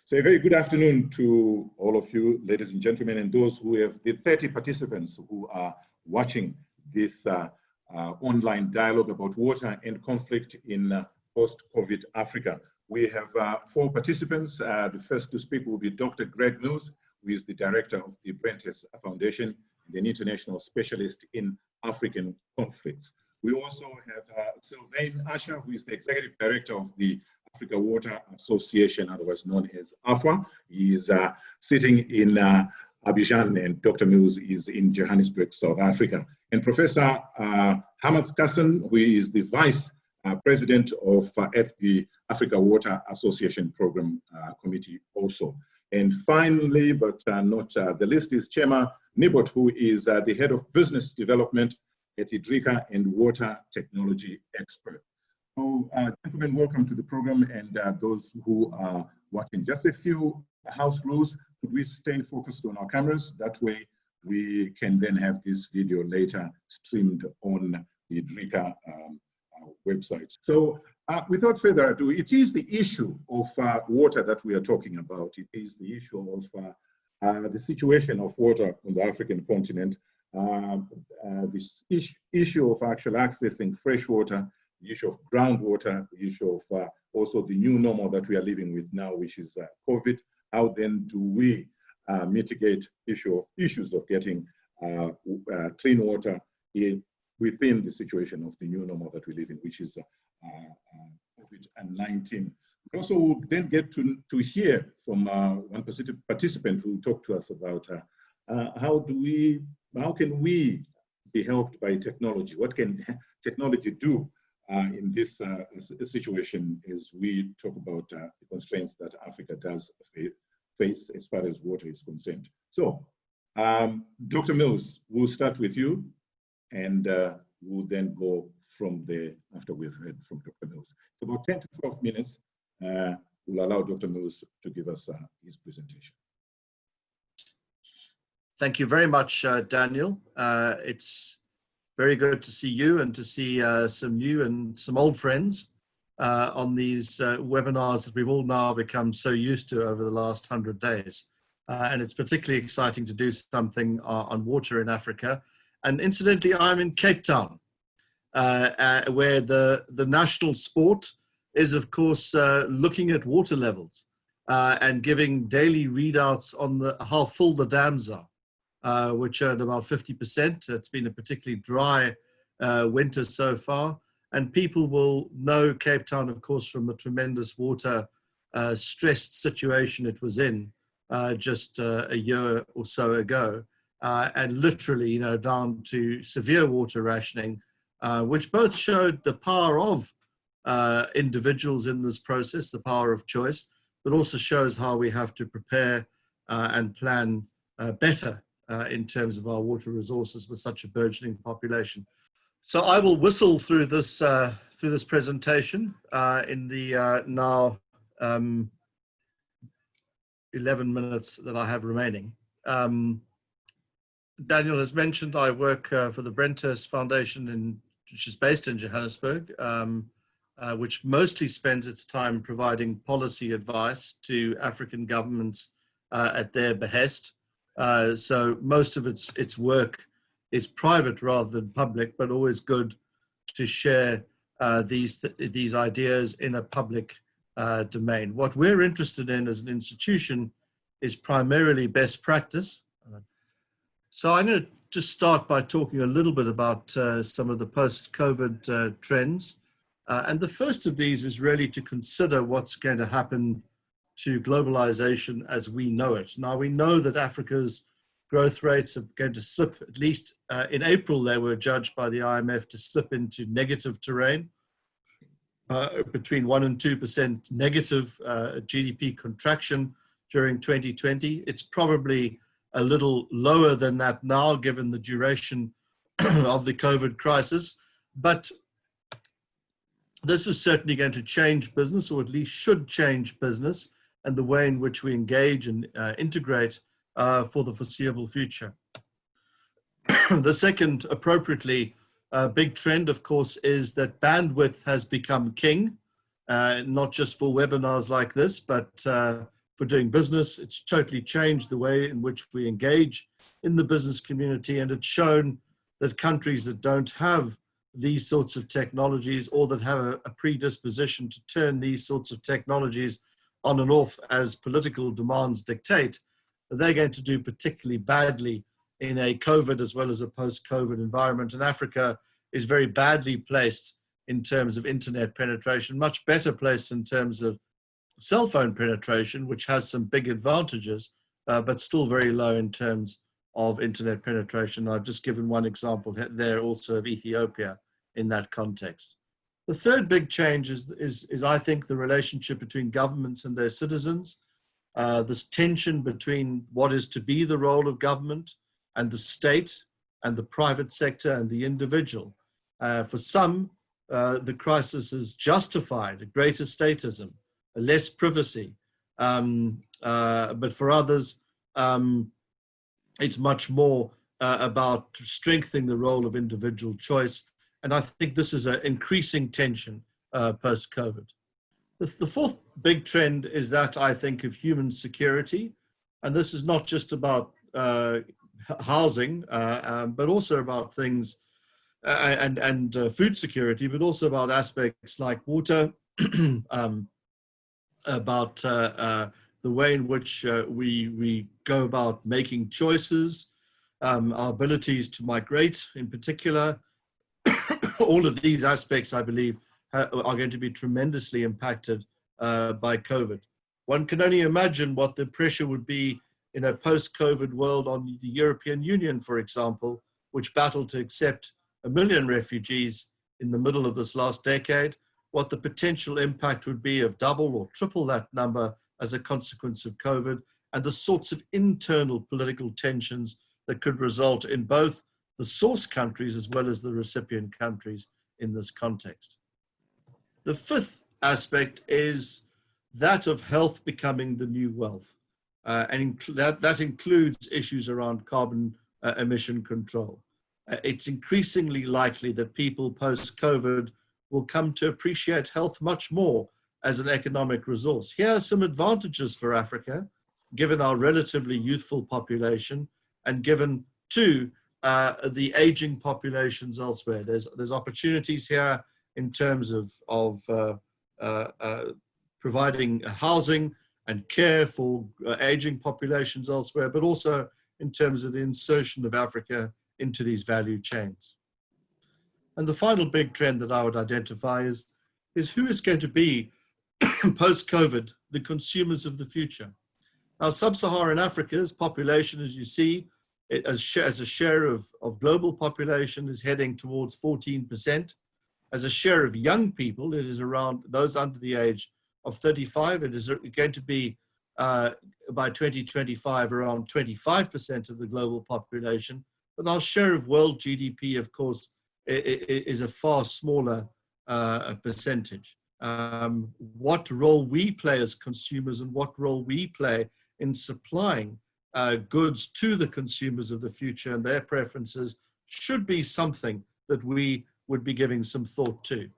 So a very good afternoon to all of you, ladies and gentlemen, and those who have the 30 participants who are watching this online dialogue about water and conflict in post-COVID Africa. We have 4 participants. The first to speak will be Dr. Greg Mills, who is the director of the Brenthurst Foundation, an international specialist in African conflicts. We also have Sylvain Usher, who is the executive director of the Africa Water Association, otherwise known as AFWA. He is sitting in Abidjan, and Dr. Mills is in Johannesburg, South Africa. And Professor Hamanth Kasan, who is the vice president of at the Africa Water Association Program Committee also. And finally, but not the least, is Chema Nebot, who is the head of business development at Idrica and water technology expert. So, gentlemen, welcome to the program, and those who are watching. Just a few house rules. Could we stay focused on our cameras? That way we can then have this video later streamed on the Idrica website. So without further ado, it is the issue of water that we are talking about. It is the issue of the situation of water on the African continent, this issue of actual accessing fresh water, the issue of groundwater, the issue of also the new normal that we are living with now, which is COVID. How then do we mitigate issues of getting clean water within the situation of the new normal that we live in, which is COVID-19. We also will then get to hear from one participant who talked to us about how can we be helped by technology? What can technology do in this situation as we talk about the constraints that Africa does face as far as water is concerned? So, Dr. Mills, we'll start with you, and we'll then go from there after we've heard from Dr. Mills. It's about 10 to 12 minutes. We'll allow Dr. Mills to give us his presentation. Thank you very much, Daniel. It's very good to see you and to see some new and some old friends on these webinars that we've all now become so used to over the last 100 days. And it's particularly exciting to do something on water in Africa. And incidentally, I'm in Cape Town, where the national sport is, of course, looking at water levels and giving daily readouts on how full the dams are, which are at about 50%. It's been a particularly dry winter so far. And people will know Cape Town, of course, from the tremendous water stressed situation it was in just a year or so ago. And literally, down to severe water rationing, which both showed the power of individuals in this process, the power of choice, but also shows how we have to prepare and plan better in terms of our water resources with such a burgeoning population. So I will whistle through this presentation in the now 11 minutes that I have remaining. Daniel has mentioned I work for the Brenthurst Foundation, which is based in Johannesburg, which mostly spends its time providing policy advice to African governments at their behest. So most of its work is private rather than public, but always good to share these ideas in a public domain. What we're interested in as an institution is primarily best practice. So I'm going to just start by talking a little bit about some of the post-COVID trends. And the first of these is really to consider what's going to happen to globalization as we know it. Now, we know that Africa's growth rates are going to slip, at least in April, they were judged by the IMF to slip into negative terrain, between 1% and 2% negative GDP contraction during 2020. It's probably a little lower than that now, given the duration of the COVID crisis. But this is certainly going to change business, or at least should change business, and the way in which we engage and integrate for the foreseeable future. The second, appropriately, big trend, of course, is that bandwidth has become king, not just for webinars like this, but for doing business. It's totally changed the way in which we engage in the business community, and it's shown that countries that don't have these sorts of technologies, or that have a predisposition to turn these sorts of technologies on and off as political demands dictate, they're going to do particularly badly in a COVID as well as a post-COVID environment. And Africa is very badly placed in terms of internet penetration, much better placed in terms of cell phone penetration, which has some big advantages, but still very low in terms of internet penetration. I've just given one example there also of Ethiopia in that context. The third big change is I think, the relationship between governments and their citizens, this tension between what is to be the role of government and the state and the private sector and the individual. For some, the crisis has justified a greater statism, a less privacy, but for others, it's much more about strengthening the role of individual choice. And I think this is an increasing tension post-COVID. The fourth big trend is that, I think, of human security. And this is not just about housing, but also about things and food security, but also about aspects like water, about the way in which we go about making choices, our abilities to migrate in particular. All of these aspects, I believe, are going to be tremendously impacted by COVID. One can only imagine what the pressure would be in a post-COVID world on the European Union, for example, which battled to accept 1 million refugees in the middle of this last decade, what the potential impact would be of double or triple that number as a consequence of COVID, and the sorts of internal political tensions that could result in both the source countries as well as the recipient countries in this context. The fifth aspect is that of health becoming the new wealth. And that includes issues around carbon emission control. It's increasingly likely that people post-COVID will come to appreciate health much more as an economic resource. Here are some advantages for Africa, given our relatively youthful population and given, too, the aging populations elsewhere. There's opportunities here in terms of providing housing and care for aging populations elsewhere, but also in terms of the insertion of Africa into these value chains. And the final big trend that I would identify is who is going to be, post-COVID, the consumers of the future. Now, sub-Saharan Africa's population, as you see, as a share of global population, is heading towards 14%. As a share of young people, it is around those under the age of 35. It is going to be, by 2025, around 25% of the global population. But our share of world GDP, of course, is a far smaller percentage. What role we play as consumers and what role we play in supplying goods to the consumers of the future and their preferences should be something that we would be giving some thought to.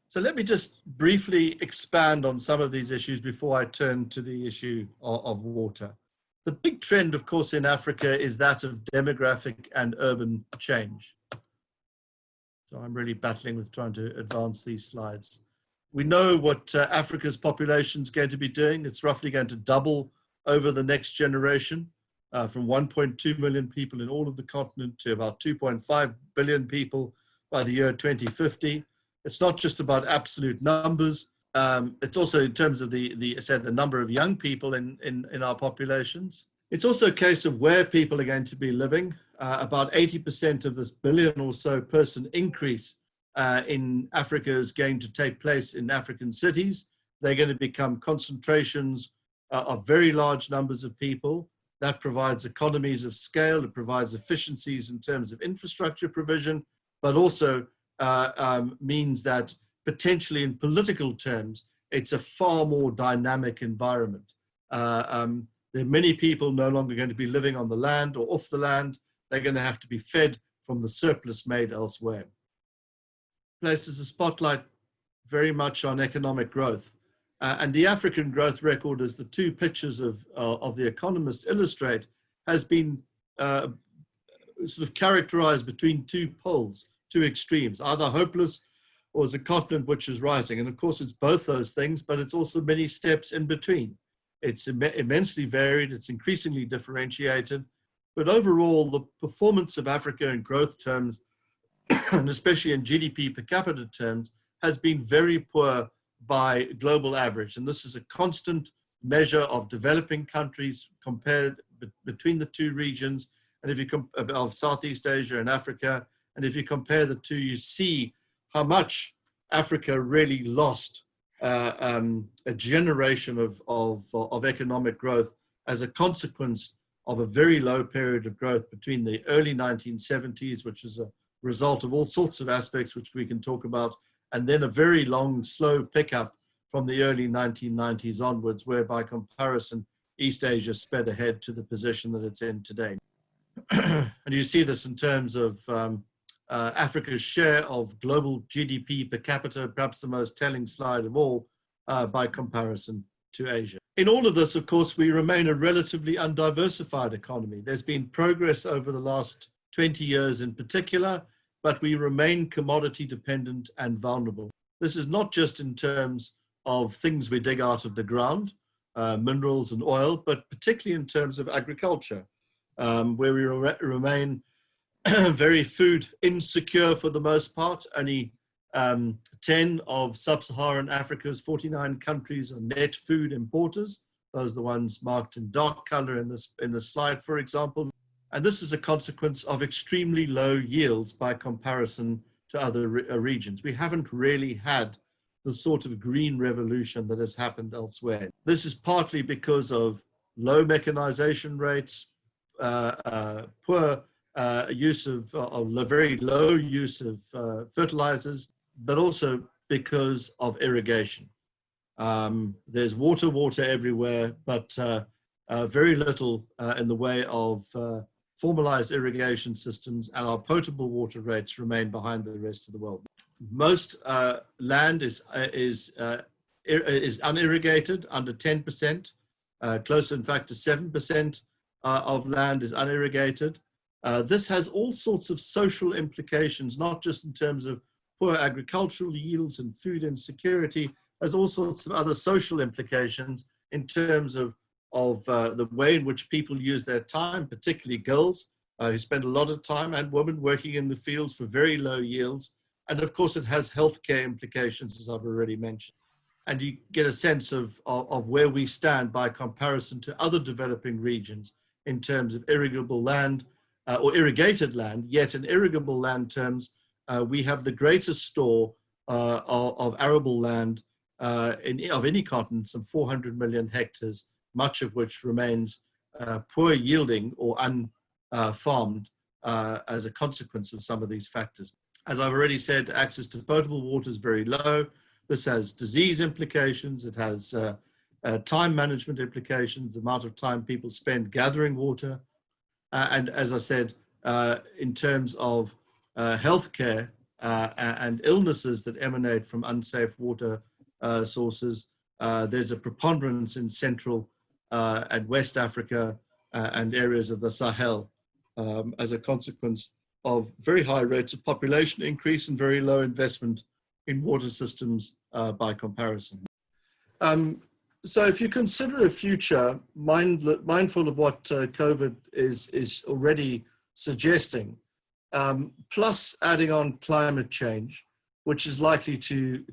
So let me just briefly expand on some of these issues before I turn to the issue of water. The big trend, of course, in Africa is that of demographic and urban change. So I'm really battling with trying to advance these slides. We know what Africa's population is going to be doing. It's roughly going to double over the next generation, from 1.2 million people in all of the continent to about 2.5 billion people by the year 2050. It's not just about absolute numbers. It's also in terms of the number of young people in our populations. It's also a case of where people are going to be living. About 80% of this billion or so person increase in Africa is going to take place in African cities. They're going to become concentrations of very large numbers of people. That provides economies of scale. It provides efficiencies in terms of infrastructure provision, but also means that potentially in political terms, it's a far more dynamic environment. There are many people no longer going to be living on the land or off the land. They're going to have to be fed from the surplus made elsewhere. Places a spotlight very much on economic growth. And the African growth record, as the two pictures of The Economist illustrate, has been sort of characterized between two poles, two extremes, either hopeless or as a continent which is rising. And of course, it's both those things, but it's also many steps in between. It's immensely varied, it's increasingly differentiated, but overall, the performance of Africa in growth terms, and especially in GDP per capita terms, has been very poor by global average. And this is a constant measure of developing countries compared between the two regions, and if you of Southeast Asia and Africa, and if you compare the two, you see how much Africa really lost a generation of economic growth as a consequence of a very low period of growth between the early 1970s, which was a result of all sorts of aspects which we can talk about, and then a very long, slow pickup from the early 1990s onwards, where by comparison, East Asia sped ahead to the position that it's in today. And you see this in terms of Africa's share of global GDP per capita, perhaps the most telling slide of all, by comparison to Asia. In all of this, of course, we remain a relatively undiversified economy. There's been progress over the last 20 years in particular, but we remain commodity dependent and vulnerable. This is not just in terms of things we dig out of the ground, minerals and oil, but particularly in terms of agriculture, where we remain very food insecure for the most part. Only 10 of sub-Saharan Africa's 49 countries are net food importers. Those are the ones marked in dark color in this slide, for example. And this is a consequence of extremely low yields by comparison to other regions. We haven't really had the sort of green revolution that has happened elsewhere. This is partly because of low mechanization rates, poor use of very low use of fertilizers, but also because of irrigation. There's water everywhere, but very little in the way of formalized irrigation systems, and our potable water rates remain behind the rest of the world. Most land is unirrigated, under 10%, closer in fact to 7% of land is unirrigated. This has all sorts of social implications, not just in terms of poor agricultural yields and food insecurity, has all sorts of other social implications in terms of the way in which people use their time, particularly girls who spend a lot of time, and women working in the fields for very low yields. And of course, it has healthcare implications, as I've already mentioned. And you get a sense of where we stand by comparison to other developing regions in terms of irrigable land or irrigated land. Yet in irrigable land terms, we have the greatest store of arable land of any continent, some 400 million hectares, much of which remains poor yielding or unfarmed as a consequence of some of these factors. As I've already said, access to potable water is very low. This has disease implications. It has time management implications, the amount of time people spend gathering water. And as I said, in terms of healthcare and illnesses that emanate from unsafe water sources, there's a preponderance in Central and West Africa and areas of the Sahel as a consequence of very high rates of population increase and very low investment in water systems by comparison. So if you consider a future mindful of what COVID is already suggesting, plus adding on climate change, which is likely to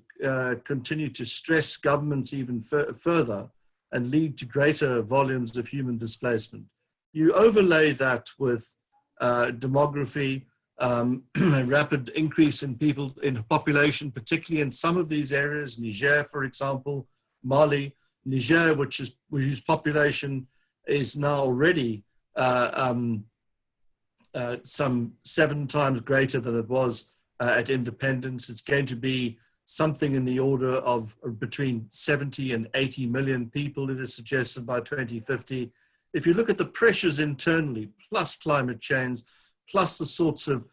continue to stress governments even further and lead to greater volumes of human displacement. You overlay that with demography, a rapid increase in people in population, particularly in some of these areas, Niger, for example, Mali, Niger, whose population is now already some 7 times greater than it was at independence. It's going to be something in the order of between 70 and 80 million people, it is suggested, by 2050. If you look at the pressures internally, plus climate change, plus the sorts of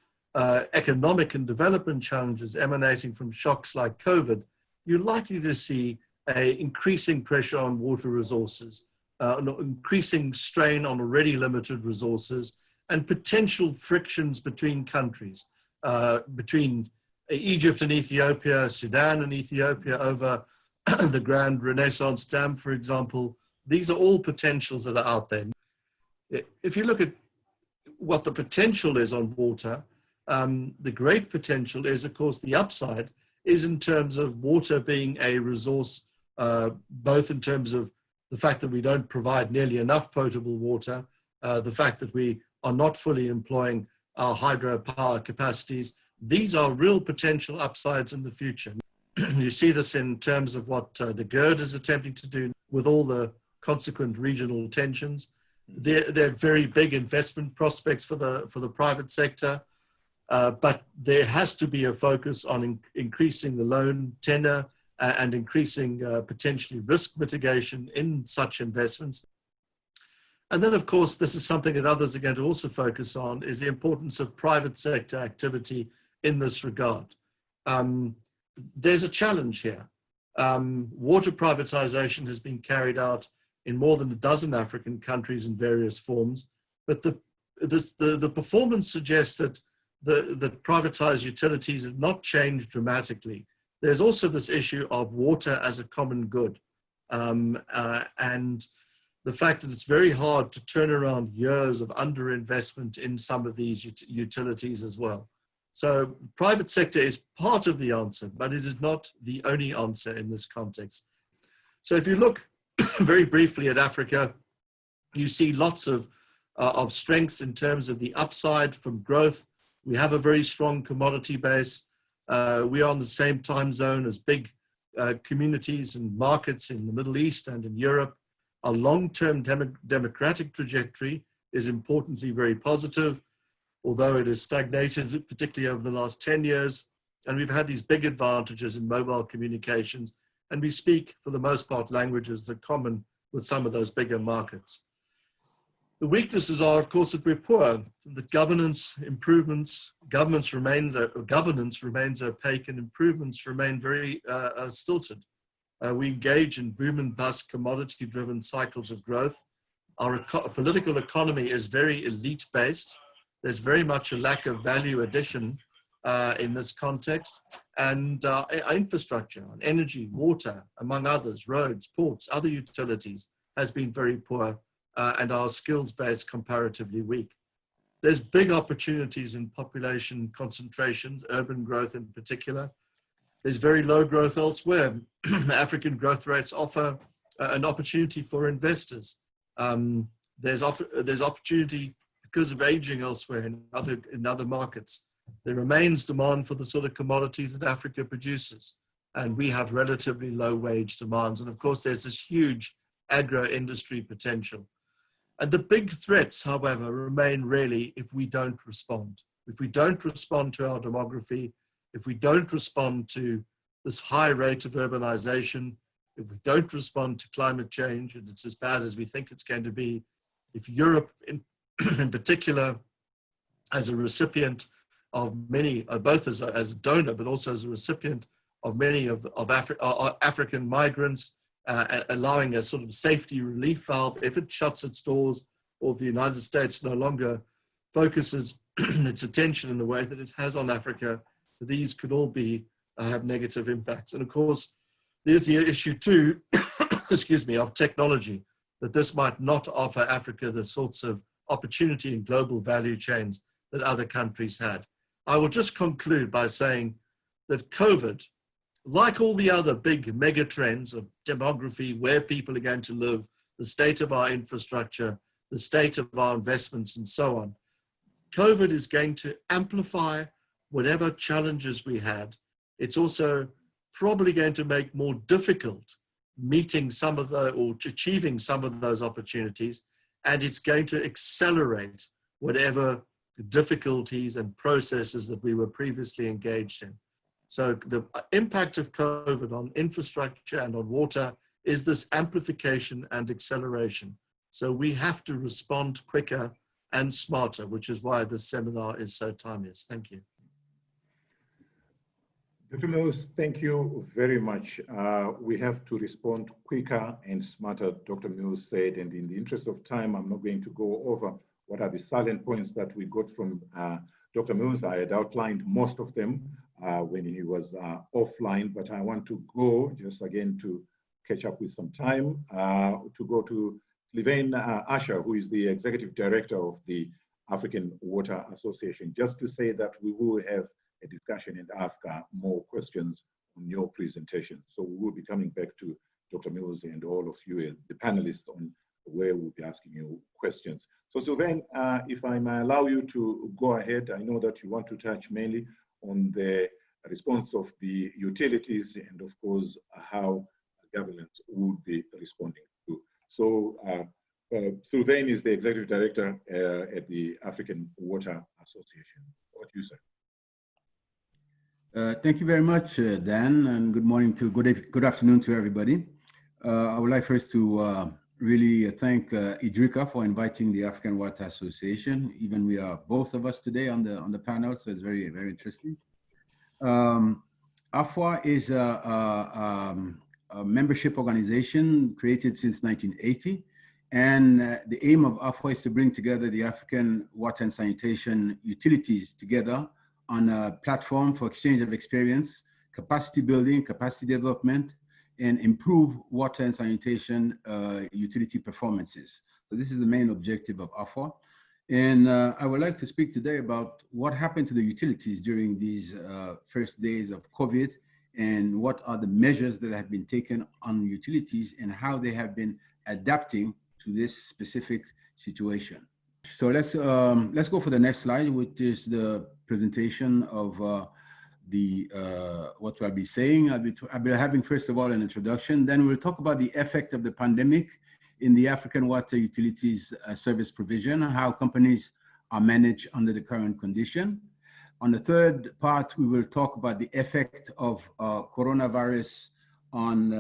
economic and development challenges emanating from shocks like COVID, you're likely to see an increasing pressure on water resources, an increasing strain on already limited resources, and potential frictions between countries, between Egypt and Ethiopia, Sudan and Ethiopia over the Grand Renaissance Dam, for example. These are all potentials that are out there. If you look at what the potential is on water, the great potential is, of course, the upside is in terms of water being a resource, both in terms of the fact that we don't provide nearly enough potable water, the fact that we are not fully employing our hydropower capacities. These are real potential upsides in the future. You see this in terms of what the GERD is attempting to do with all the consequent regional tensions. They're very big investment prospects for the private sector, but there has to be a focus on increasing the loan tenor and increasing potentially risk mitigation in such investments. And then, of course, this is something that others are going to also focus on, is the importance of private sector activity in this regard. There's a challenge here. Water privatization has been carried out in more than a dozen African countries in various forms, but the performance suggests that the privatized utilities have not changed dramatically. There's also this issue of water as a common good, and the fact that it's very hard to turn around years of underinvestment in some of these utilities as well. So private sector is part of the answer, but it is not the only answer in this context. So if you look very briefly at Africa, you see lots of strengths in terms of the upside from growth. We have a very strong commodity base. We are on the same time zone as big communities and markets in the Middle East and in Europe. Our long-term democratic trajectory is importantly very positive, although it has stagnated, particularly over the last 10 years. And we've had these big advantages in mobile communications, and we speak, for the most part, languages that are common with some of those bigger markets. The weaknesses are, of course, that we're poor, that governance remains opaque, and improvements remain very stilted. We engage in boom and bust commodity-driven cycles of growth. Our political economy is very elite-based. There's very much a lack of value addition in this context. And our infrastructure on energy, water, among others, roads, ports, other utilities, has been very poor, and our skills base comparatively weak. There's big opportunities in population concentrations, urban growth in particular. There's very low growth elsewhere. African growth rates offer an opportunity for investors. There's opportunity because of aging elsewhere in other markets. There remains demand for the sort of commodities that Africa produces, and we have relatively low wage demands. And of course, there's this huge agro-industry potential. And the big threats, however, remain really if we don't respond. If we don't respond to our demography, if we don't respond to this high rate of urbanization, if we don't respond to climate change, and it's as bad as we think it's going to be, if Europe in particular, as a recipient of many, both as a donor, but also as a recipient of many of African migrants, allowing a sort of safety relief valve, if it shuts its doors, or the United States no longer focuses its attention in the way that it has on Africa, these could all have negative impacts. And of course, there's the issue too, excuse me, of technology, that this might not offer Africa the sorts of opportunity in global value chains that other countries had. I will just conclude by saying that COVID, like all the other big mega trends of demography, where people are going to live, the state of our infrastructure, the state of our investments, and so on, COVID is going to amplify whatever challenges we had. It's also probably going to make more difficult meeting some of or achieving some of those opportunities, and it's going to accelerate whatever difficulties and processes that we were previously engaged in. So the impact of COVID on infrastructure and on water is this amplification and acceleration. So we have to respond quicker and smarter, which is why this seminar is so timeless. Thank you. Dr. Mills, thank you very much. We have to respond quicker and smarter, Dr. Mills said, and in the interest of time, I'm not going to go over what are the salient points that we got from Dr. Mills. I had outlined most of them when he was offline, but I want to go just again to catch up with some time to go to Sylvain Usher, who is the Executive Director of the African Water Association, just to say that we will have a discussion and ask more questions on your presentation. So we will be coming back to Dr. Mills and all of you, the panelists, on where we'll be asking you questions. So Sylvain, if I may allow you to go ahead, I know that you want to touch mainly on the response of the utilities and of course how government would be responding to. So Sylvain is the Executive Director at the African Water Association. What do you say? Thank you very much, Dan, and good morning to good afternoon to everybody. I would like first to really thank Idrica for inviting the African Water Association. Even we are both of us today on the panel, so it's very, very interesting. AFWA is a membership organization created since 1980, and the aim of AFWA is to bring together the African water and sanitation utilities together on a platform for exchange of experience, capacity building, capacity development, and improve water and sanitation utility performances. So this is the main objective of AFWA. And I would like to speak today about what happened to the utilities during these first days of COVID, and what are the measures that have been taken on utilities and how they have been adapting to this specific situation. So let's go for the next slide, which is the presentation of what I'll be saying. I'll be having first of all an introduction, then we'll talk about the effect of the pandemic in the African water utilities service provision, how companies are managed under the current condition. On the third part, we will talk about the effect of coronavirus on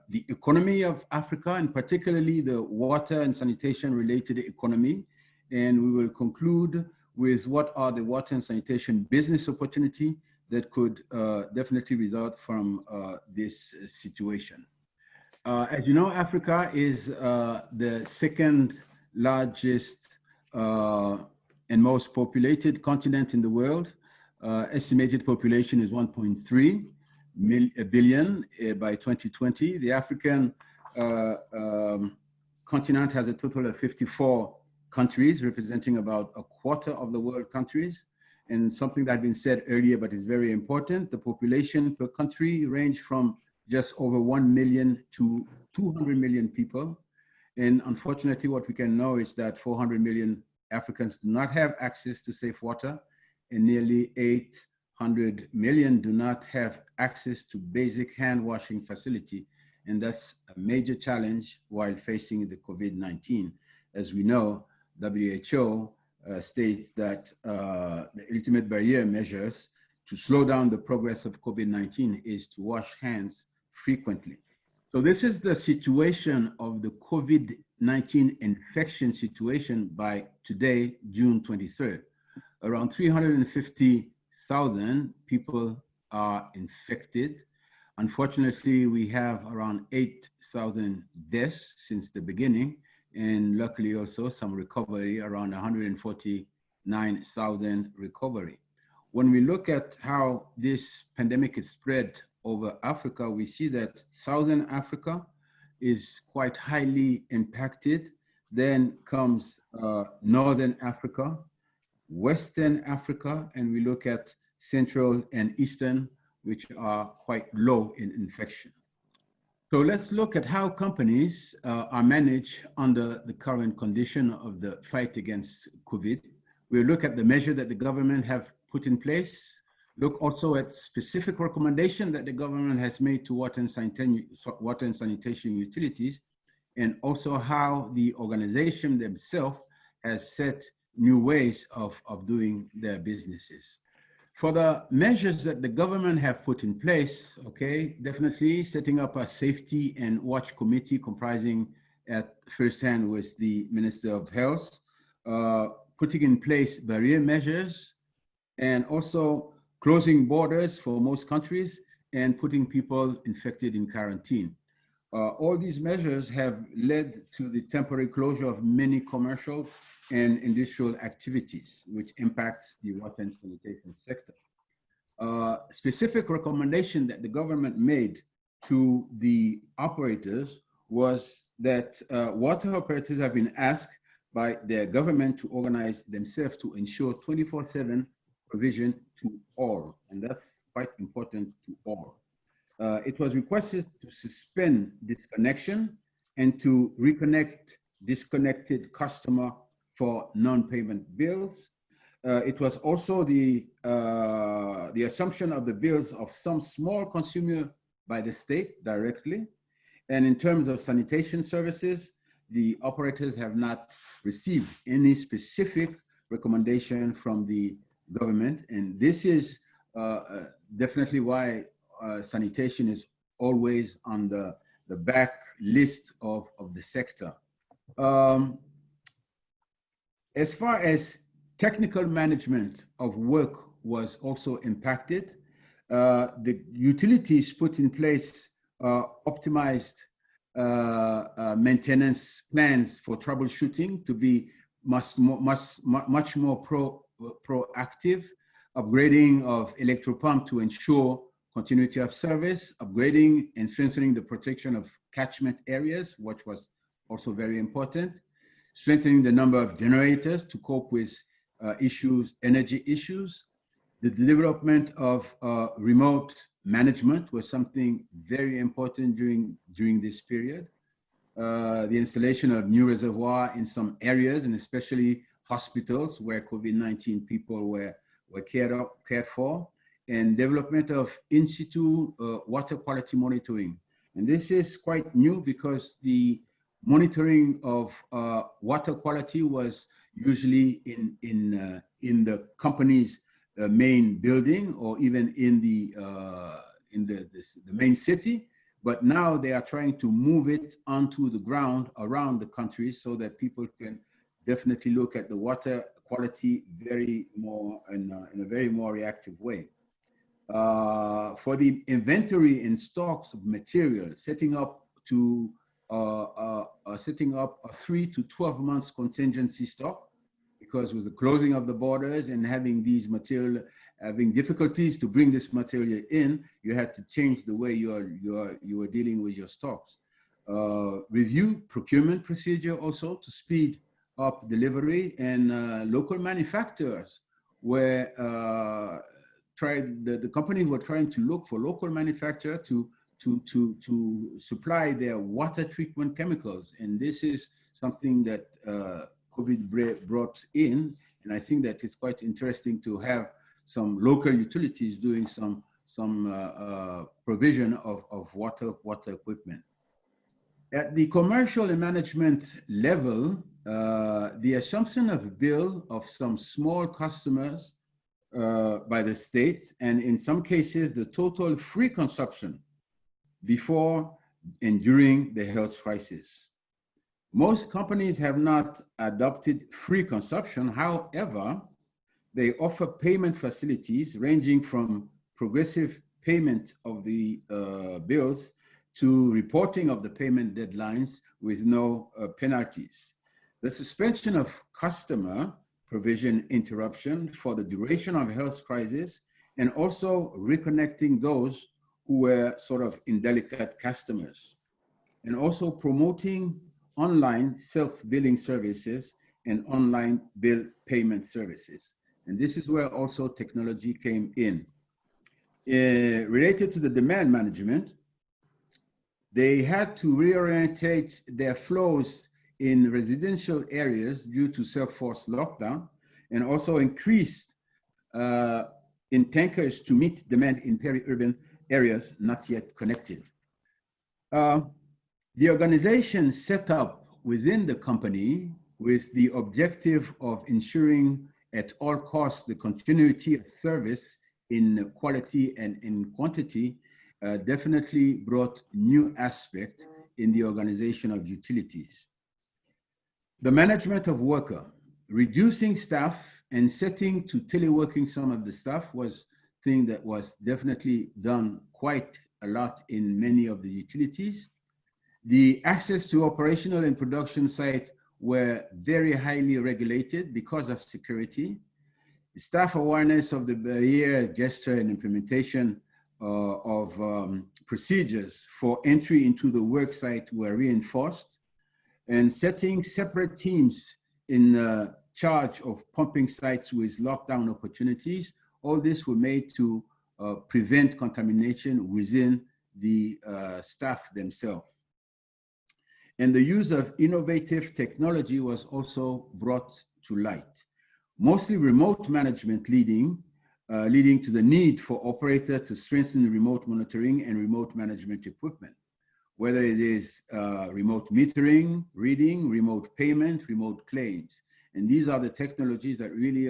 the economy of Africa, and particularly the water and sanitation related economy. And we will conclude with what are the water and sanitation business opportunity that could definitely result from this situation. As you know, Africa is the second largest and most populated continent in the world. Estimated population is 1.3 billion by 2020. The African continent has a total of 54 countries, representing about a quarter of the world countries. And something that had been said earlier, but is very important, the population per country range from just over 1 million to 200 million people. And unfortunately, what we can know is that 400 million Africans do not have access to safe water, and nearly 800 million do not have access to basic hand washing facility. And that's a major challenge while facing the COVID-19. As we know, WHO states that the ultimate barrier measures to slow down the progress of COVID-19 is to wash hands frequently. So this is the situation of the COVID-19 infection situation by today, June 23rd. Around 350,000 people are infected. Unfortunately, we have around 8,000 deaths since the beginning, and luckily also some recovery, around 149,000 recovery. When we look at how this pandemic is spread over Africa, we see that Southern Africa is quite highly impacted. Then comes Northern Africa, Western Africa, and we look at Central and Eastern, which are quite low in infection. So let's look at how companies are managed under the current condition of the fight against COVID. We'll look at the measure that the government have put in place, look also at specific recommendation that the government has made to water and sanitation utilities, and also how the organization themselves has set new ways of doing their businesses. For the measures that the government have put in place, okay, definitely setting up a safety and watch committee comprising at first hand with the Minister of Health, putting in place barrier measures, and also closing borders for most countries, and putting people infected in quarantine. All these measures have led to the temporary closure of many commercial and industrial activities, which impacts the water and sanitation sector. Specific recommendation that the government made to the operators was that water operators have been asked by their government to organize themselves to ensure 24/7 provision to all, and that's quite important to all. It was requested to suspend disconnection and to reconnect disconnected customer for non-payment bills. It was also the assumption of the bills of some small consumer by the state directly. And in terms of sanitation services, the operators have not received any specific recommendation from the government. And this is definitely why sanitation is always on the back list of the sector. As far as technical management of work was also impacted, the utilities put in place optimized maintenance plans for troubleshooting to be much more proactive, upgrading of electropump to ensure continuity of service, upgrading and strengthening the protection of catchment areas, which was also very important, strengthening the number of generators to cope with energy issues. The development of remote management was something very important during this period. The installation of new reservoir in some areas, and especially hospitals where COVID-19 people were cared for, and development of in situ water quality monitoring. And this is quite new because the monitoring of water quality was usually in the company's main building or even in the main city. But now they are trying to move it onto the ground around the country so that people can definitely look at the water quality in a very more reactive way. For the inventory and stocks of material, setting up a 3 to 12 months contingency stock, because with the closing of the borders and having difficulties to bring this material in, you had to change the way you were dealing with your stocks. Review procurement procedure also to speed up delivery, and local manufacturers were the companies were trying to look for local manufacturer to supply their water treatment chemicals. And this is something that COVID brought in. And I think that it's quite interesting to have some local utilities doing some provision of water equipment. At the commercial and management level, the assumption of bill of some small customers by the state, and in some cases, the total free consumption before and during the health crisis. Most companies have not adopted free consumption. However, they offer payment facilities ranging from progressive payment of the bills to reporting of the payment deadlines with no penalties. The suspension of customer provision interruption for the duration of health crisis, and also reconnecting those who were sort of indelicate customers, and also promoting online self-billing services and online bill payment services. And this is where also technology came in. Related to the demand management, they had to reorientate their flows in residential areas due to self-forced lockdown, and also increased in tankers to meet demand in peri-urban areas not yet connected. The organization set up within the company with the objective of ensuring at all costs the continuity of service in quality and in quantity definitely brought new aspect in the organization of utilities. The management of worker, reducing staff and setting to teleworking some of the staff was thing that was definitely done quite a lot in many of the utilities. The access to operational and production sites were very highly regulated because of security. Staff awareness of the barrier, gesture, and implementation of procedures for entry into the work site were reinforced, and setting separate teams in charge of pumping sites with lockdown opportunities. All this were made to prevent contamination within the staff themselves. And the use of innovative technology was also brought to light. Mostly remote management leading to the need for operator to strengthen remote monitoring and remote management equipment, whether it is remote metering, reading, remote payment, remote claims. And these are the technologies that really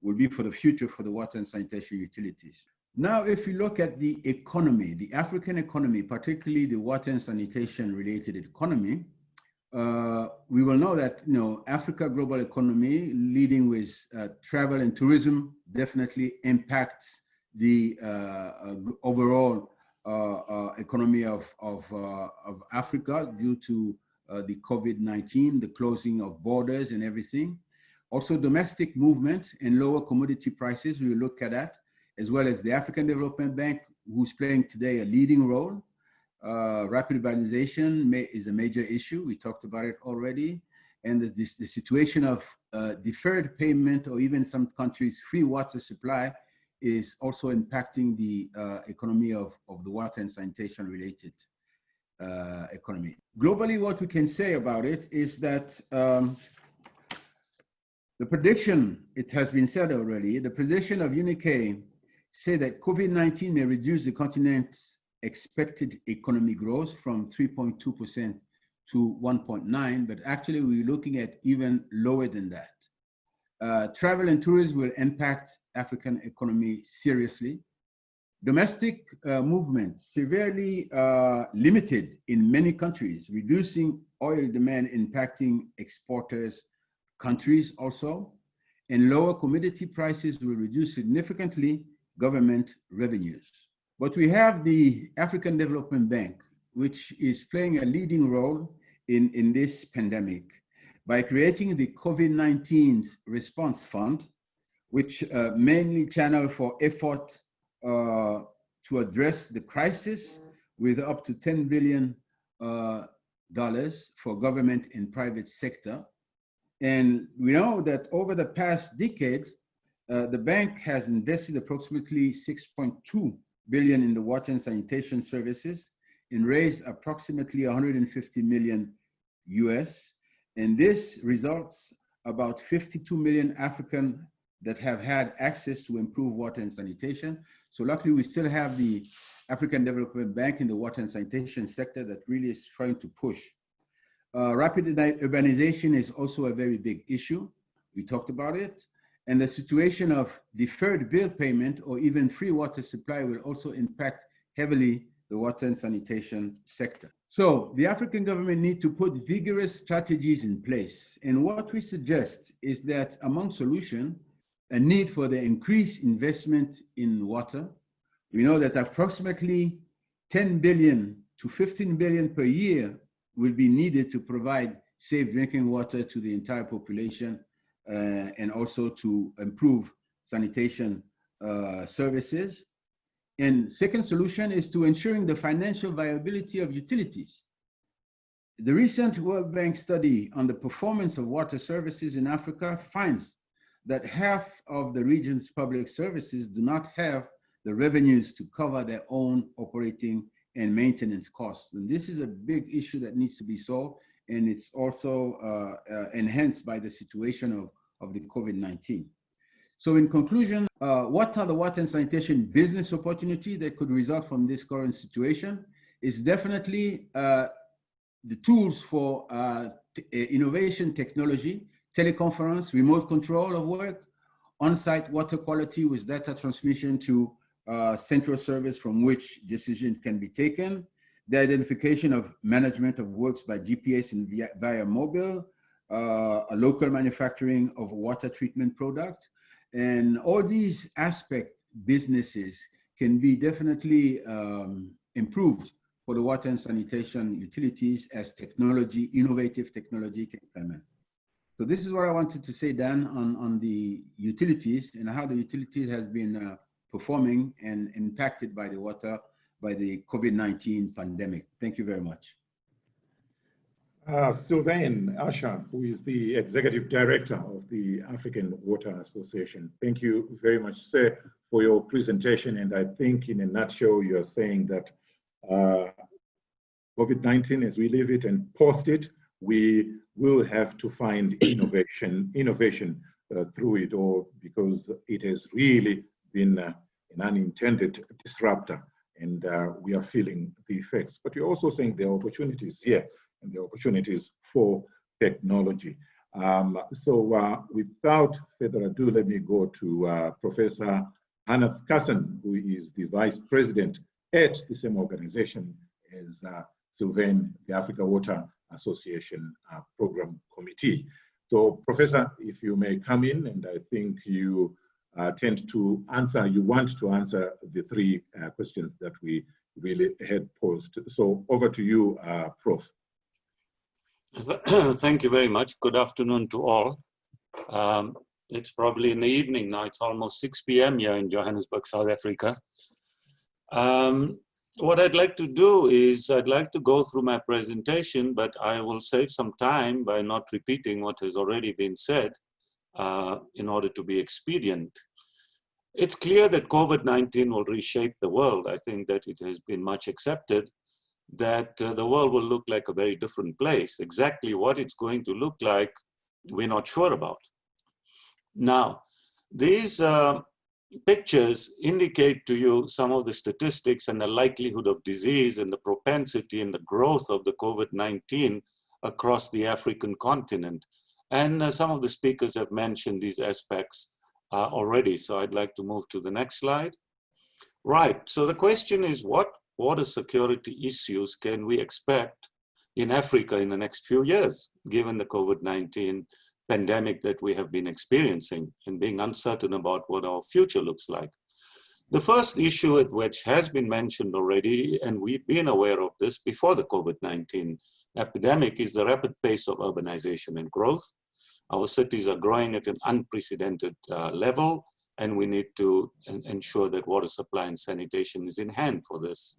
will be for the future for the water and sanitation utilities. Now, if you look at the economy, the African economy, particularly the water and sanitation related economy, we will know that Africa global economy, leading with travel and tourism, definitely impacts the overall economy of Africa due to the COVID-19, the closing of borders and everything. Also, domestic movement and lower commodity prices, we will look at that, as well as the African Development Bank, who's playing today a leading role. Rapid urbanization is a major issue. We talked about it already. And the situation of deferred payment, or even some countries' free water supply, is also impacting the economy of the water and sanitation related economy. Globally, what we can say about it is that the prediction, it has been said already, the prediction of UNICE say that COVID-19 may reduce the continent's expected economic growth from 3.2% to 1.9%, but actually we're looking at even lower than that. Travel and tourism will impact African economy seriously. Domestic movement severely limited in many countries, reducing oil demand, impacting exporters countries also, and lower commodity prices will reduce significantly government revenues. But we have the African Development Bank, which is playing a leading role in this pandemic by creating the COVID-19 Response Fund, which mainly channel for effort to address the crisis with up to $10 billion for government and private sector. And we know that over the past decade, the bank has invested approximately $6.2 billion in the water and sanitation services and raised approximately 150 million US. And this results about 52 million African that have had access to improved water and sanitation. So luckily we still have the African Development Bank in the water and sanitation sector that really is trying to push. Rapid urbanization is also a very big issue. We talked about it. And the situation of deferred bill payment or even free water supply will also impact heavily the water and sanitation sector. So the African government need to put vigorous strategies in place. And what we suggest is that among solutions, a need for the increased investment in water. We know that approximately 10 billion to 15 billion per year will be needed to provide safe drinking water to the entire population and also to improve sanitation services. And second solution is to ensuring the financial viability of utilities. The recent World Bank study on the performance of water services in Africa finds that half of the region's public services do not have the revenues to cover their own operating and maintenance costs. And this is a big issue that needs to be solved, and it's also enhanced by the situation of the COVID-19. So in conclusion, what are the water and sanitation business opportunities that could result from this current situation? Is definitely the tools for innovation technology, teleconference, remote control of work, on-site water quality with data transmission to central service from which decisions can be taken, the identification of management of works by GPS and via mobile, a local manufacturing of water treatment product. And all these aspects businesses can be definitely improved for the water and sanitation utilities as technology, innovative technology can come in. So this is what I wanted to say, Dan, on the utilities and how the utilities has been performing and impacted by the COVID-19 pandemic. Thank you very much. Sylvain, Usher, who is the Executive Director of the African Water Association. Thank you very much, sir, for your presentation. And I think in a nutshell, you're saying that COVID-19, as we live it and post it, we will have to find innovation through it all, because it has really been an unintended disruptor, and we are feeling the effects. But you're also saying there are opportunities here, and the opportunities for technology. So without further ado, let me go to Professor Hamanth Kasan, who is the Vice President at the same organization as Sylvain, the Africa Water Association Program Committee. So Professor, if you may come in, and I think you want to answer the three questions that we really had posed. So over to you, Prof. Thank you very much. Good afternoon to all. It's probably in the evening now. It's almost 6 p.m. here in Johannesburg, South Africa. What I'd like to do is I'd like to go through my presentation, but I will save some time by not repeating what has already been said in order to be expedient. It's clear that COVID-19 will reshape the world. I think that it has been much accepted that the world will look like a very different place. Exactly what it's going to look like, we're not sure about. Now, these pictures indicate to you some of the statistics and the likelihood of disease and the propensity and the growth of the COVID-19 across the African continent. And some of the speakers have mentioned these aspects already, so I'd like to move to the next slide. Right, so the question is, what water security issues can we expect in Africa in the next few years, given the COVID-19 pandemic that we have been experiencing and being uncertain about what our future looks like? The first issue which has been mentioned already, and we've been aware of this before the COVID-19 epidemic, is the rapid pace of urbanization and growth. Our cities are growing at an unprecedented level, and we need to ensure that water supply and sanitation is in hand for this.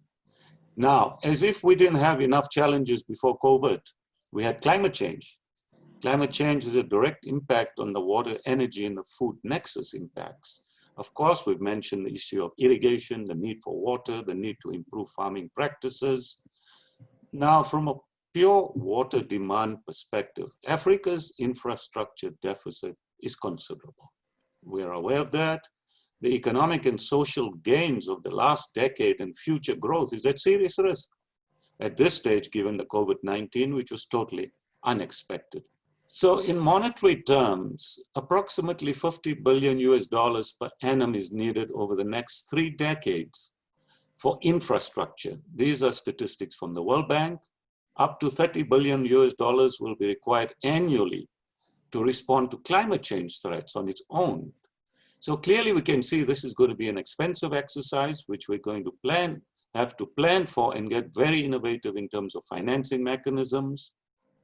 Now, as if we didn't have enough challenges before COVID, we had climate change. Climate change is a direct impact on the water, energy, and the food nexus impacts. Of course, we've mentioned the issue of irrigation, the need for water, the need to improve farming practices. Now, from a pure water demand perspective, Africa's infrastructure deficit is considerable. We are aware of that. The economic and social gains of the last decade and future growth is at serious risk at this stage, given the COVID-19, which was totally unexpected. So in monetary terms, approximately $50 billion per annum is needed over the next 3 decades for infrastructure. These are statistics from the World Bank. Up to $30 billion will be required annually to respond to climate change threats on its own. So clearly we can see this is going to be an expensive exercise, which we're going to have to plan for and get very innovative in terms of financing mechanisms.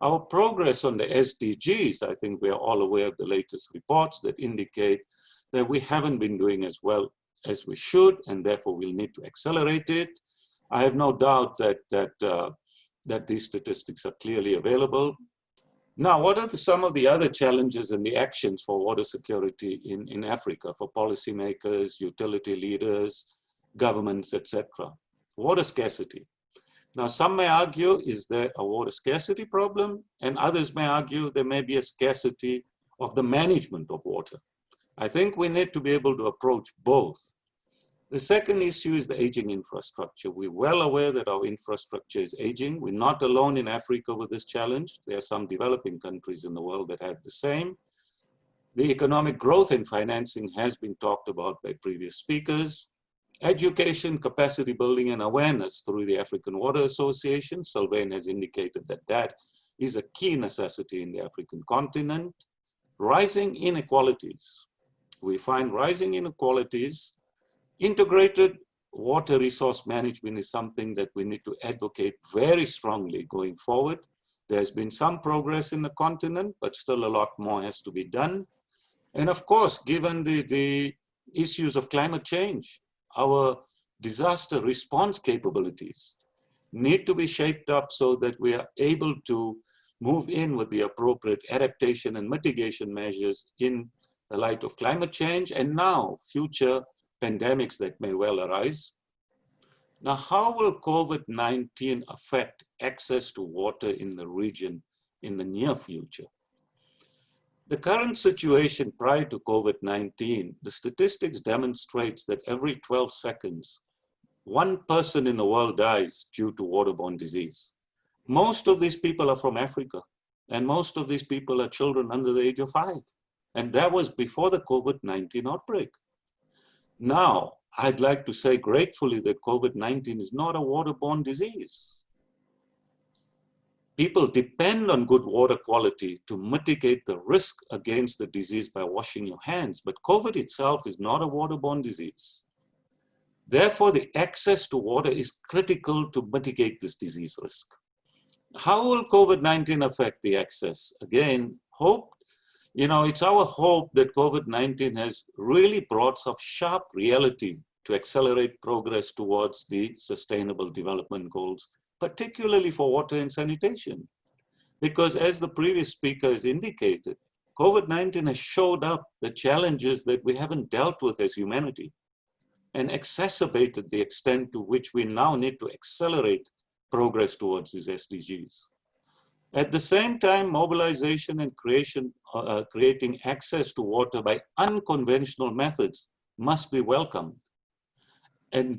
Our progress on the SDGs, I think we are all aware of the latest reports that indicate that we haven't been doing as well as we should, and therefore we'll need to accelerate it. I have no doubt that these statistics are clearly available. Now, what are some of the other challenges and the actions for water security in Africa for policymakers, utility leaders, governments, etc.? Water scarcity. Now, some may argue, is there a water scarcity problem? And others may argue there may be a scarcity of the management of water. I think we need to be able to approach both. The second issue is the aging infrastructure. We're well aware that our infrastructure is aging. We're not alone in Africa with this challenge. There are some developing countries in the world that have the same. The economic growth and financing has been talked about by previous speakers. Education, capacity building, and awareness through the African Water Association. Sylvain has indicated that that is a key necessity in the African continent. Rising inequalities. We find rising inequalities Integrated water resource management is something that we need to advocate very strongly going forward. There's been some progress in the continent, but still a lot more has to be done. And of course, given the issues of climate change, our disaster response capabilities need to be shaped up so that we are able to move in with the appropriate adaptation and mitigation measures in the light of climate change and now future pandemics that may well arise. Now, how will COVID-19 affect access to water in the region in the near future? The current situation prior to COVID-19, the statistics demonstrates that every 12 seconds, one person in the world dies due to waterborne disease. Most of these people are from Africa, and most of these people are children under the age of 5. And that was before the COVID-19 outbreak. Now, I'd like to say gratefully that COVID-19 is not a waterborne disease. People depend on good water quality to mitigate the risk against the disease by washing your hands, but COVID itself is not a waterborne disease. Therefore, the access to water is critical to mitigate this disease risk. How will COVID-19 affect the access? Again, hope. It's our hope that COVID-19 has really brought some sharp reality to accelerate progress towards the Sustainable Development Goals, particularly for water and sanitation. Because as the previous speaker has indicated, COVID-19 has showed up the challenges that we haven't dealt with as humanity and exacerbated the extent to which we now need to accelerate progress towards these SDGs. At the same time, mobilization and creating access to water by unconventional methods must be welcomed. And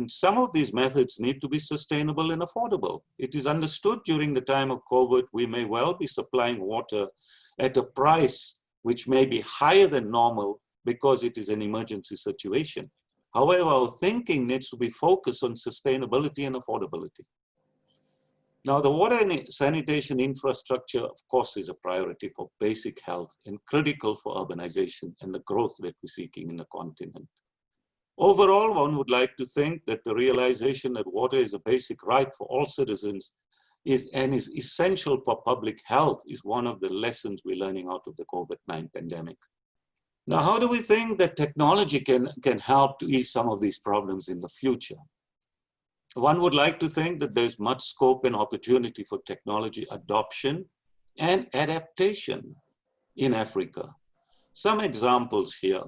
some of these methods need to be sustainable and affordable. It is understood during the time of COVID, we may well be supplying water at a price which may be higher than normal because it is an emergency situation. However, our thinking needs to be focused on sustainability and affordability. Now, the water and sanitation infrastructure, of course, is a priority for basic health and critical for urbanization and the growth that we're seeking in the continent. Overall, one would like to think that the realization that water is a basic right for all citizens is essential for public health is one of the lessons we're learning out of the COVID-19 pandemic. Now, how do we think that technology can help to ease some of these problems in the future? One would like to think that there's much scope and opportunity for technology adoption and adaptation in Africa. Some examples here.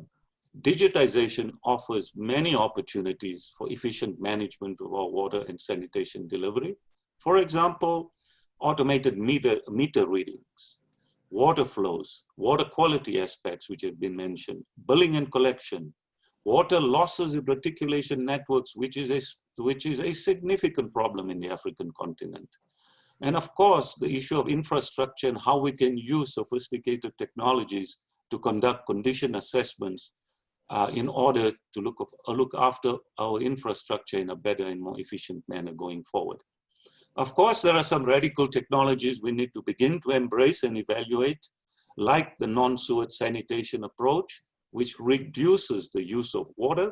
Digitization offers many opportunities for efficient management of our water and sanitation delivery. For example, automated meter readings, water flows, water quality aspects which have been mentioned, billing and collection, water losses in reticulation networks, which is a significant problem in the African continent. And of course, the issue of infrastructure and how we can use sophisticated technologies to conduct condition assessments in order to look after our infrastructure in a better and more efficient manner going forward. Of course, there are some radical technologies we need to begin to embrace and evaluate, like the non-sewage sanitation approach, which reduces the use of water.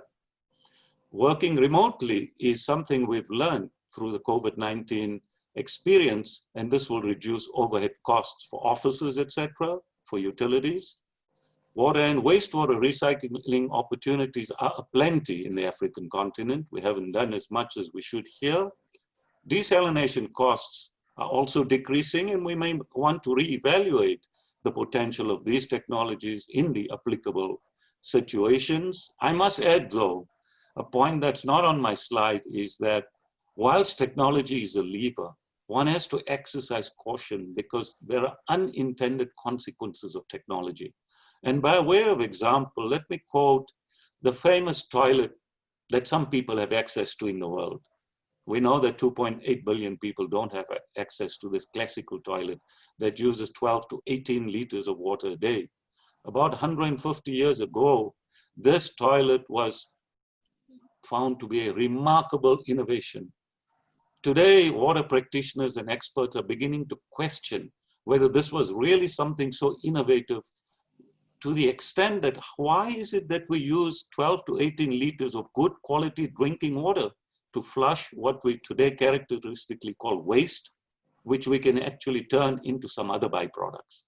Working remotely is something we've learned through the COVID-19 experience, and this will reduce overhead costs for offices, etc., for utilities. Water and wastewater recycling opportunities are aplenty in the African continent. We haven't done as much as we should here. Desalination costs are also decreasing, and we may want to reevaluate the potential of these technologies in the applicable situations. I must add, though, a point that's not on my slide is that whilst technology is a lever, one has to exercise caution because there are unintended consequences of technology. And by way of example, let me quote the famous toilet that some people have access to in the world. We know that 2.8 billion people don't have access to this classical toilet that uses 12 to 18 liters of water a day. About 150 years ago, this toilet was found to be a remarkable innovation. Today, water practitioners and experts are beginning to question whether this was really something so innovative to the extent that why is it that we use 12 to 18 liters of good quality drinking water to flush what we today characteristically call waste, which we can actually turn into some other byproducts.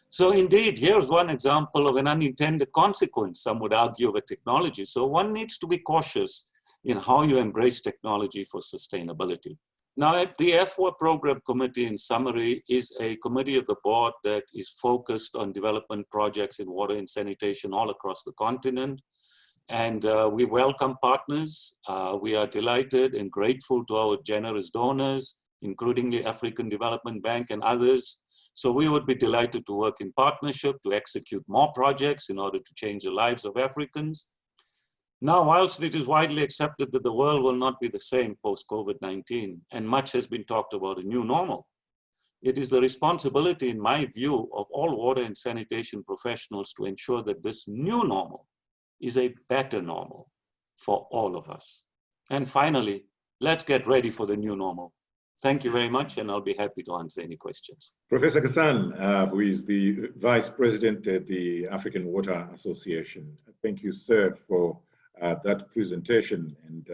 So indeed, here's one example of an unintended consequence, some would argue, of a technology. So one needs to be cautious in how you embrace technology for sustainability. Now, at the FWA Program Committee, in summary, is a committee of the board that is focused on development projects in water and sanitation all across the continent. And we welcome partners. We are delighted and grateful to our generous donors, including the African Development Bank and others. So we would be delighted to work in partnership to execute more projects in order to change the lives of Africans. Now, whilst it is widely accepted that the world will not be the same post-COVID-19, and much has been talked about a new normal, it is the responsibility, in my view, of all water and sanitation professionals to ensure that this new normal is a better normal for all of us. And finally, let's get ready for the new normal. Thank you very much, and I'll be happy to answer any questions. Professor Kasan, who is the Vice President at the African Water Association. Thank you, sir, for that presentation. And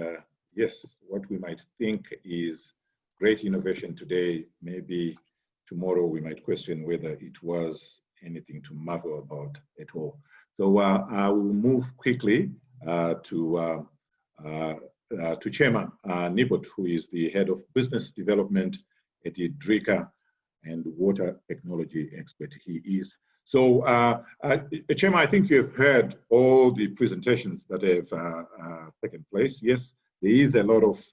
yes, what we might think is great innovation today, maybe tomorrow we might question whether it was anything to marvel about at all. So I will move quickly to Chema Nebot, who is the Head of Business Development at Idrica and water technology expert he is. So Chema, I think you've heard all the presentations that have taken place. Yes, there is a lot of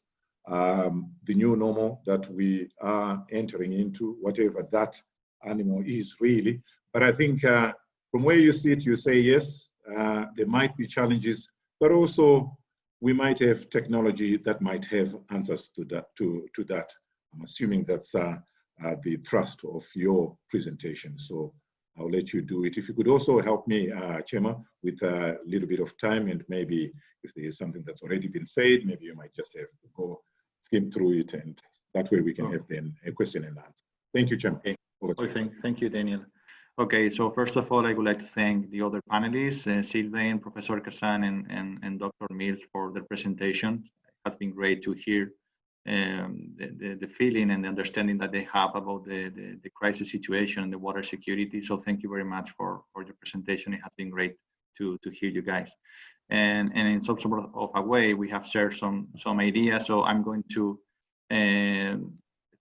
the new normal that we are entering into, whatever that animal is really. But I think from where you sit, you say, yes, there might be challenges, but also we might have technology that might have answers to that. I'm assuming that's the thrust of your presentation. So I'll let you do it. If you could also help me, Chema, with a little bit of time, and maybe if there is something that's already been said, maybe you might just have to go skim through it, and that way we can have then a question and answer. Thank you, Chema. Okay. Thank you, Daniel. Okay, so first of all, I would like to thank the other panelists, Sylvain, Professor Kasan, and Dr. Mills for their presentation. It has been great to hear the feeling and the understanding that they have about the crisis situation and the water security. So thank you very much for your presentation. It has been great to hear you guys. And in some sort of a way, we have shared some ideas. So I'm going to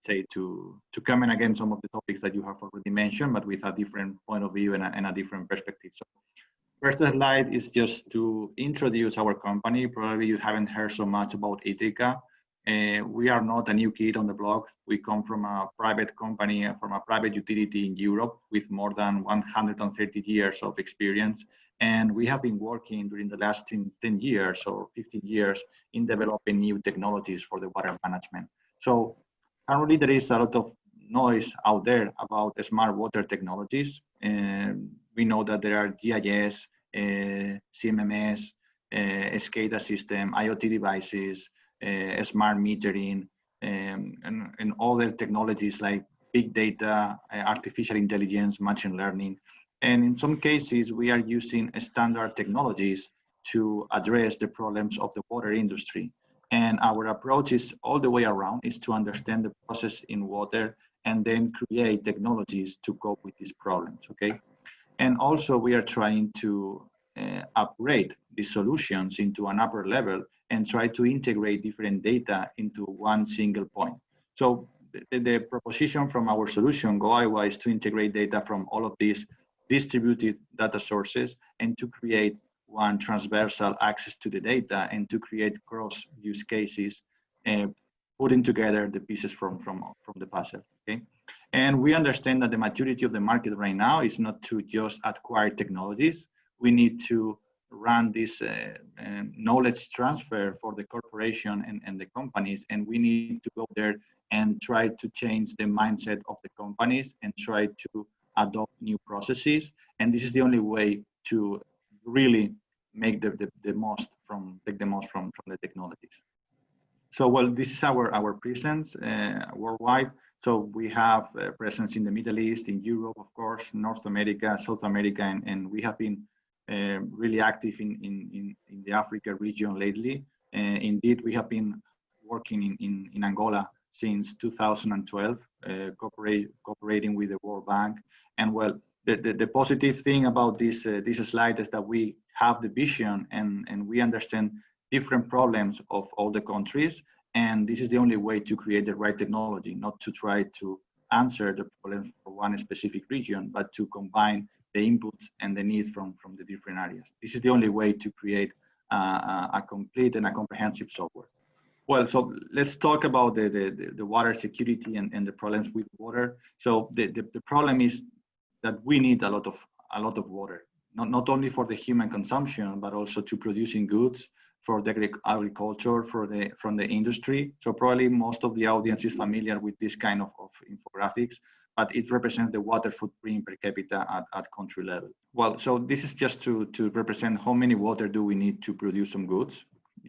say to comment again some of the topics that you have already mentioned, but with a different point of view and a different perspective. So first slide is just to introduce our company. Probably you haven't heard so much about Idrica. We are not a new kid on the block. We come from a private company, from a private utility in Europe with more than 130 years of experience. And we have been working during the last 10 years or 15 years in developing new technologies for the water management. So currently there is a lot of noise out there about smart water technologies. And we know that there are GIS, CMMS, SCADA system, IoT devices, smart metering, and other technologies like big data, artificial intelligence, machine learning. And in some cases, we are using standard technologies to address the problems of the water industry. And our approach is all the way around, is to understand the process in water and then create technologies to cope with these problems, okay? And also we are trying to upgrade these solutions into an upper level and try to integrate different data into one single point. So the proposition from our solution, GoIWA, is to integrate data from all of these distributed data sources and to create one transversal access to the data and to create cross use cases, putting together the pieces from the puzzle, okay? And we understand that the maturity of the market right now is not to just acquire technologies. We need to run this knowledge transfer for the corporation and the companies, and we need to go there and try to change the mindset of the companies and try to adopt new processes. And this is the only way to really make the most from the technologies. So, well, this is our presence worldwide. So we have presence in the Middle East, in Europe, of course, North America, South America, and we have been really active in the Africa region lately. Indeed, we have been working in Angola since 2012, cooperating with the World Bank. And well, the positive thing about this slide is that we have the vision and we understand different problems of all the countries. And this is the only way to create the right technology, not to try to answer the problems for one specific region, but to combine the inputs and the needs from the different areas. This is the only way to create a complete and a comprehensive software. Well, so let's talk about the water security and the problems with water. So the problem is that we need a lot of water, not only for the human consumption, but also to producing goods, for the agriculture, from the industry. So probably most of the audience is familiar with this kind of infographics, but it represents the water footprint per capita at country level. Well, so this is just to represent how many water do we need to produce some goods.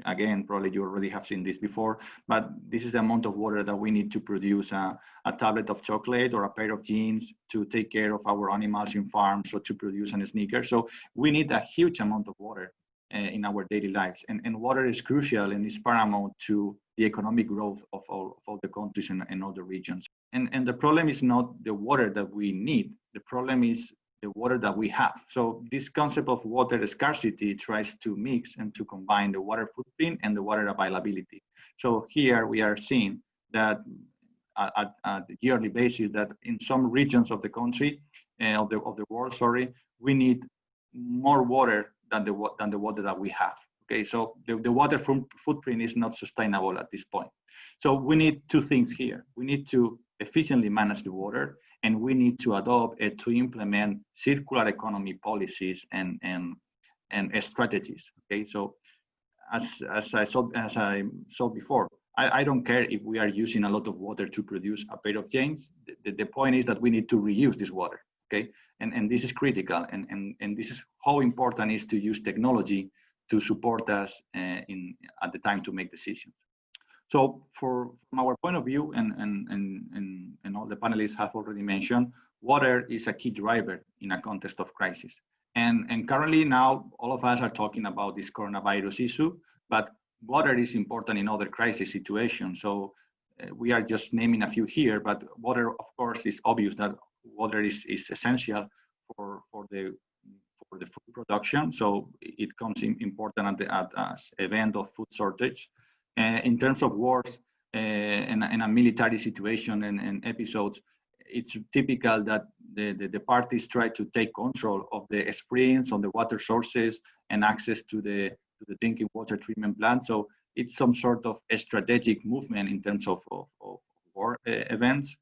Again, probably you already have seen this before, but this is the amount of water that we need to produce a tablet of chocolate or a pair of jeans, to take care of our animals in farms, or to produce a sneaker. So we need a huge amount of water in our daily lives, and water is crucial and is paramount to the economic growth of all the countries and all the regions. And the problem is not the water that we need, the problem is the water that we have. So this concept of water scarcity tries to mix and to combine the water footprint and the water availability. So here we are seeing that at the yearly basis, that in some regions of the country, of the world, sorry, we need more water than the water that we have. Okay, so the water footprint is not sustainable at this point. So we need two things here. We need to efficiently manage the water, and we need to adopt to implement circular economy policies and strategies. Okay, so as I saw before, I don't care if we are using a lot of water to produce a pair of jeans. The point is that we need to reuse this water. Okay, and this is critical, and this is how important it is to use technology to support us at the time to make decisions. So from our point of view, and all the panelists have already mentioned, water is a key driver in a context of crisis. And currently now, all of us are talking about this coronavirus issue, but water is important in other crisis situations. So we are just naming a few here, but water, of course, is obvious that water is essential for the food production. So it comes important at the event of food shortage. In terms of wars and a military situation and episodes, it's typical that the parties try to take control of the springs, on the water sources, and access to the drinking water treatment plant. So it's some sort of a strategic movement in terms of war events.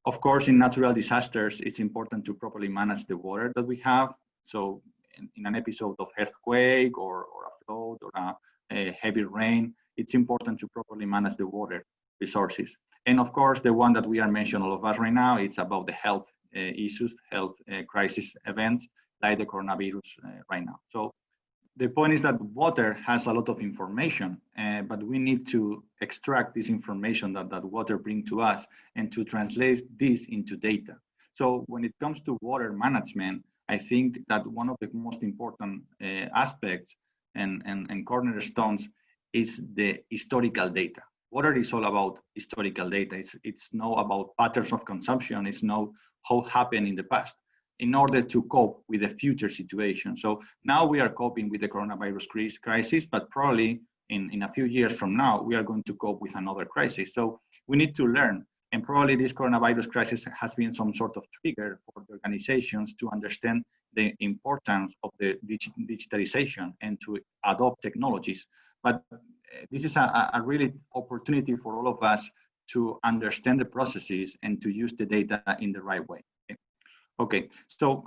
Of course, in natural disasters, it's important to properly manage the water that we have. So in an episode of earthquake or a flood or a heavy rain, it's important to properly manage the water resources. And of course, the one that we are mentioning, all of us right now, it's about the health issues, health crisis events like the coronavirus right now. So the point is that water has a lot of information, but we need to extract this information that water brings to us and to translate this into data. So when it comes to water management, I think that one of the most important aspects and cornerstones is the historical data. Water is all about historical data. It's know about patterns of consumption. It's know how happened in the past in order to cope with the future situation. So now we are coping with the coronavirus crisis, but probably in a few years from now, we are going to cope with another crisis. So we need to learn. And probably this coronavirus crisis has been some sort of trigger for the organizations to understand the importance of the digitalization and to adopt technologies. But this is a really opportunity for all of us to understand the processes and to use the data in the right way. Okay, so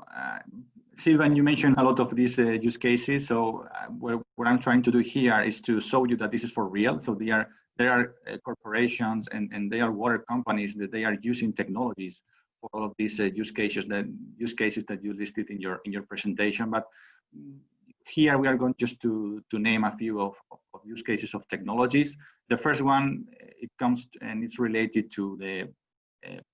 Sylvain, you mentioned a lot of these use cases. So what I'm trying to do here is to show you that this is for real. So there are corporations and they are water companies that they are using technologies for all of these use cases that you listed in your presentation. But here we are going just to name a few of use cases of technologies. The first one, it comes and it's related to the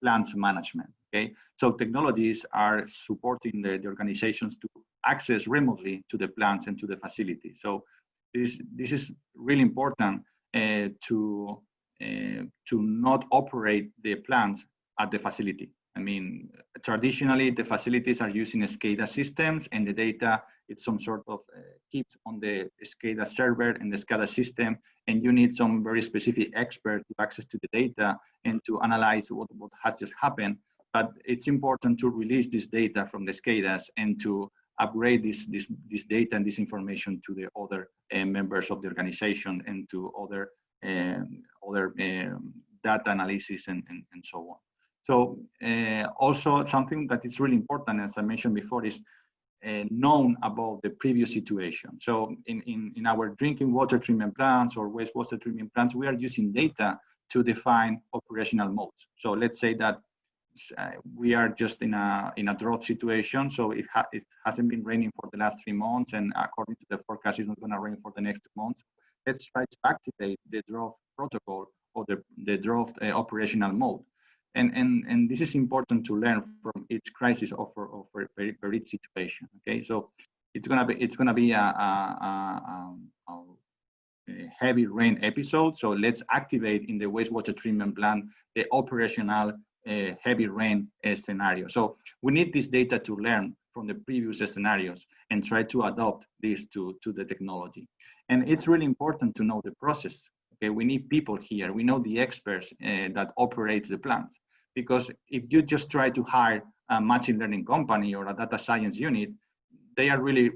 plants management. Okay, so technologies are supporting the organizations to access remotely to the plants and to the facilities. So this is really important to not operate the plants at the facility. I mean, traditionally the facilities are using SCADA systems, and the data it's some sort of keeps on the SCADA server and the SCADA system, and you need some very specific expert to access to the data and to analyze what has just happened. But it's important to release this data from the SCADAs and to upgrade this data and this information to the other members of the organization and to other data analysis and so on. So also something that is really important, as I mentioned before, is known about the previous situation. So in our drinking water treatment plants or wastewater treatment plants, we are using data to define operational modes. So let's say that we are just in a drought situation. So it hasn't been raining for the last 3 months, and according to the forecast, it's not going to rain for the next 2 months. Let's try to activate the drought protocol or the drought operational mode. And this is important to learn from each crisis or for each situation. Okay, so it's gonna be a heavy rain episode. So let's activate in the wastewater treatment plant the operational heavy rain scenario. So we need this data to learn from the previous scenarios and try to adopt this to the technology. And it's really important to know the process. Okay, we need people here. We know the experts that operates the plants. Because if you just try to hire a machine learning company or a data science unit, they are really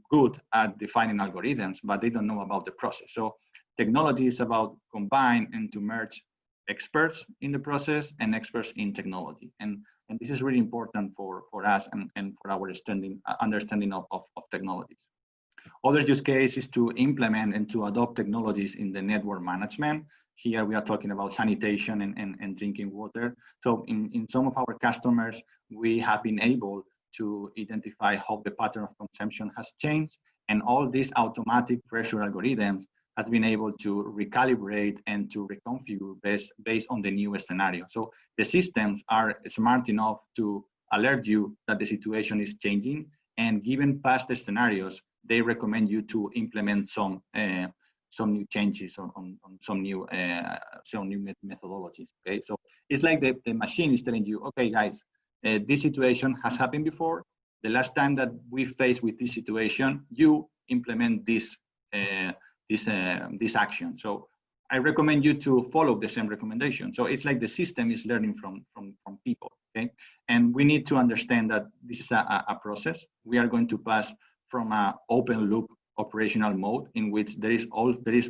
good at defining algorithms, but they don't know about the process. So technology is about combine and to merge experts in the process and experts in technology. And this is really important for us and for our understanding of technologies. Other use case is to implement and to adopt technologies in the network management. Here we are talking about sanitation and drinking water. So in some of our customers, we have been able to identify how the pattern of consumption has changed, and all these automatic pressure algorithms has been able to recalibrate and to reconfigure based on the newest scenario. So the systems are smart enough to alert you that the situation is changing, and given past scenarios, they recommend you to implement some new changes on some new methodologies. Okay, so it's like the machine is telling you, okay, guys, this situation has happened before. The last time that we faced with this situation, you implement this action. So I recommend you to follow the same recommendation. So it's like the system is learning from people. Okay, and we need to understand that this is a process. We are going to pass from an open loop operational mode in which there is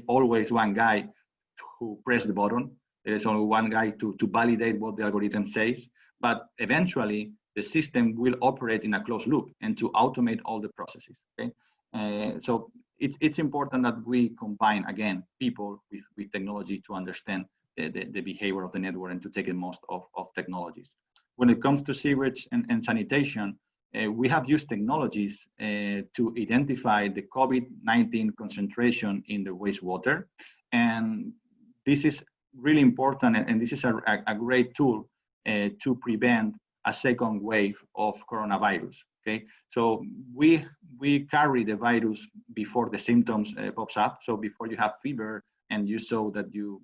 always one guy who press the button. There is only one guy to validate what the algorithm says, but eventually the system will operate in a closed loop and to automate all the processes. Okay, so it's important that we combine again people with technology to understand the behavior of the network and to take the most of technologies. When it comes to sewage and sanitation, we have used technologies to identify the COVID-19 concentration in the wastewater. And this is really important, and this is a great tool to prevent a second wave of coronavirus. Okay, so we carry the virus before the symptoms pops up. So before you have fever and you saw that you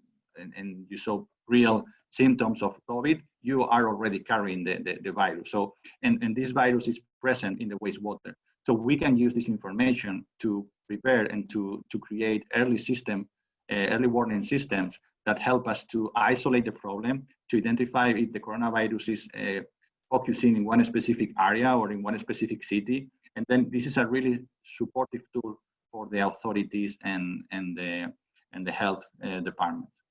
saw real symptoms of COVID, you are already carrying the virus. So, and this virus is present in the wastewater. So we can use this information to prepare and to create early warning systems that help us to isolate the problem, to identify if the coronavirus is focusing in one specific area or in one specific city. And then this is a really supportive tool for the authorities and the health departments.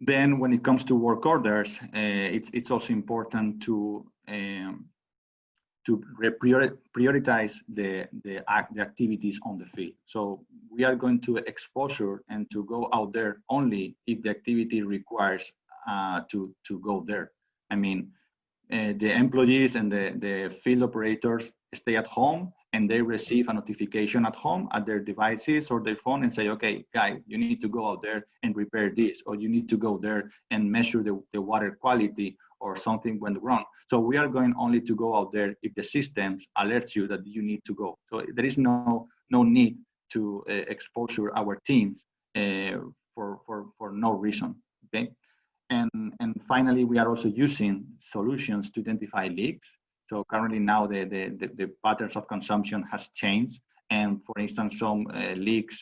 Then when it comes to work orders, it's also important to prioritize the activities on the field. So we are going to exposure and to go out there only if the activity requires to go there. I mean, the employees and the field operators stay at home and they receive a notification at home at their devices or their phone and say, okay, guys, you need to go out there and repair this, or you need to go there and measure the water quality, or something went wrong. So we are going only to go out there if the systems alerts you that you need to go. So there is no need to exposure our teams for no reason, okay? And finally, we are also using solutions to identify leaks. So currently now the patterns of consumption has changed. And for instance, some leaks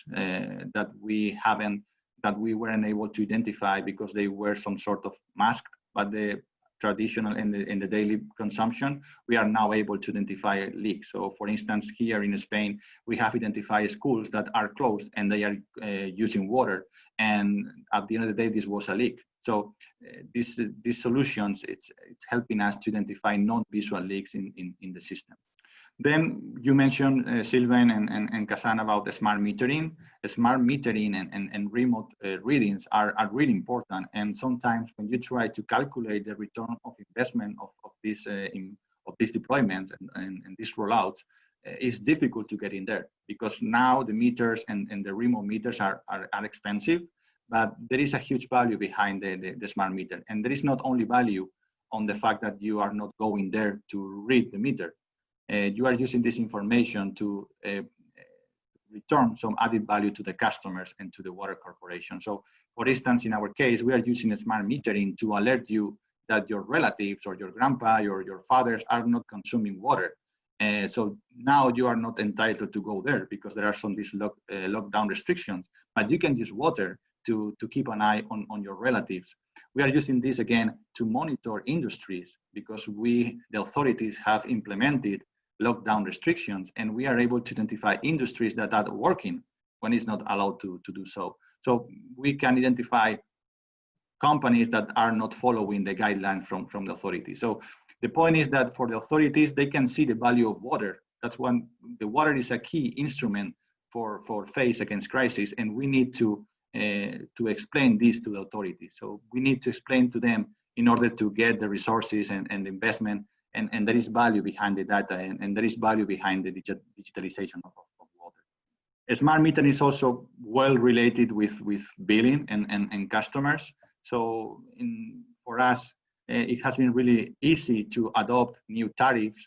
that we weren't able to identify because they were some sort of masked, but the traditional in the daily consumption, we are now able to identify leaks. So for instance, here in Spain, we have identified schools that are closed and they are using water. And at the end of the day, this was a leak. So these solutions, it's helping us to identify non-visual leaks in the system. Then you mentioned, Sylvain and Kasan, about the smart metering. Smart metering and remote readings are really important. And sometimes when you try to calculate the return of investment of these deployments and these rollouts, it's difficult to get in there, because now the meters and the remote meters are expensive, but there is a huge value behind the smart meter. And there is not only value on the fact that you are not going there to read the meter. You are using this information to return some added value to the customers and to the water corporation. So for instance, in our case, we are using a smart metering to alert you that your relatives or your grandpa or your fathers are not consuming water. So now you are not entitled to go there because there are some these lockdown restrictions, but you can use water to keep an eye on your relatives. We are using this again to monitor industries, because the authorities have implemented lockdown restrictions, and we are able to identify industries that are working when it's not allowed to do so. So we can identify companies that are not following the guidelines from the authorities. So the point is that for the authorities, they can see the value of water. That's when the water is a key instrument for face against crisis, and we need to explain this to the authorities. So we need to explain to them in order to get the resources and the investment, and there is value behind the data, and there is value behind the digitalization of water. A smart meter is also well related with billing and customers. So for us, it has been really easy to adopt new tariffs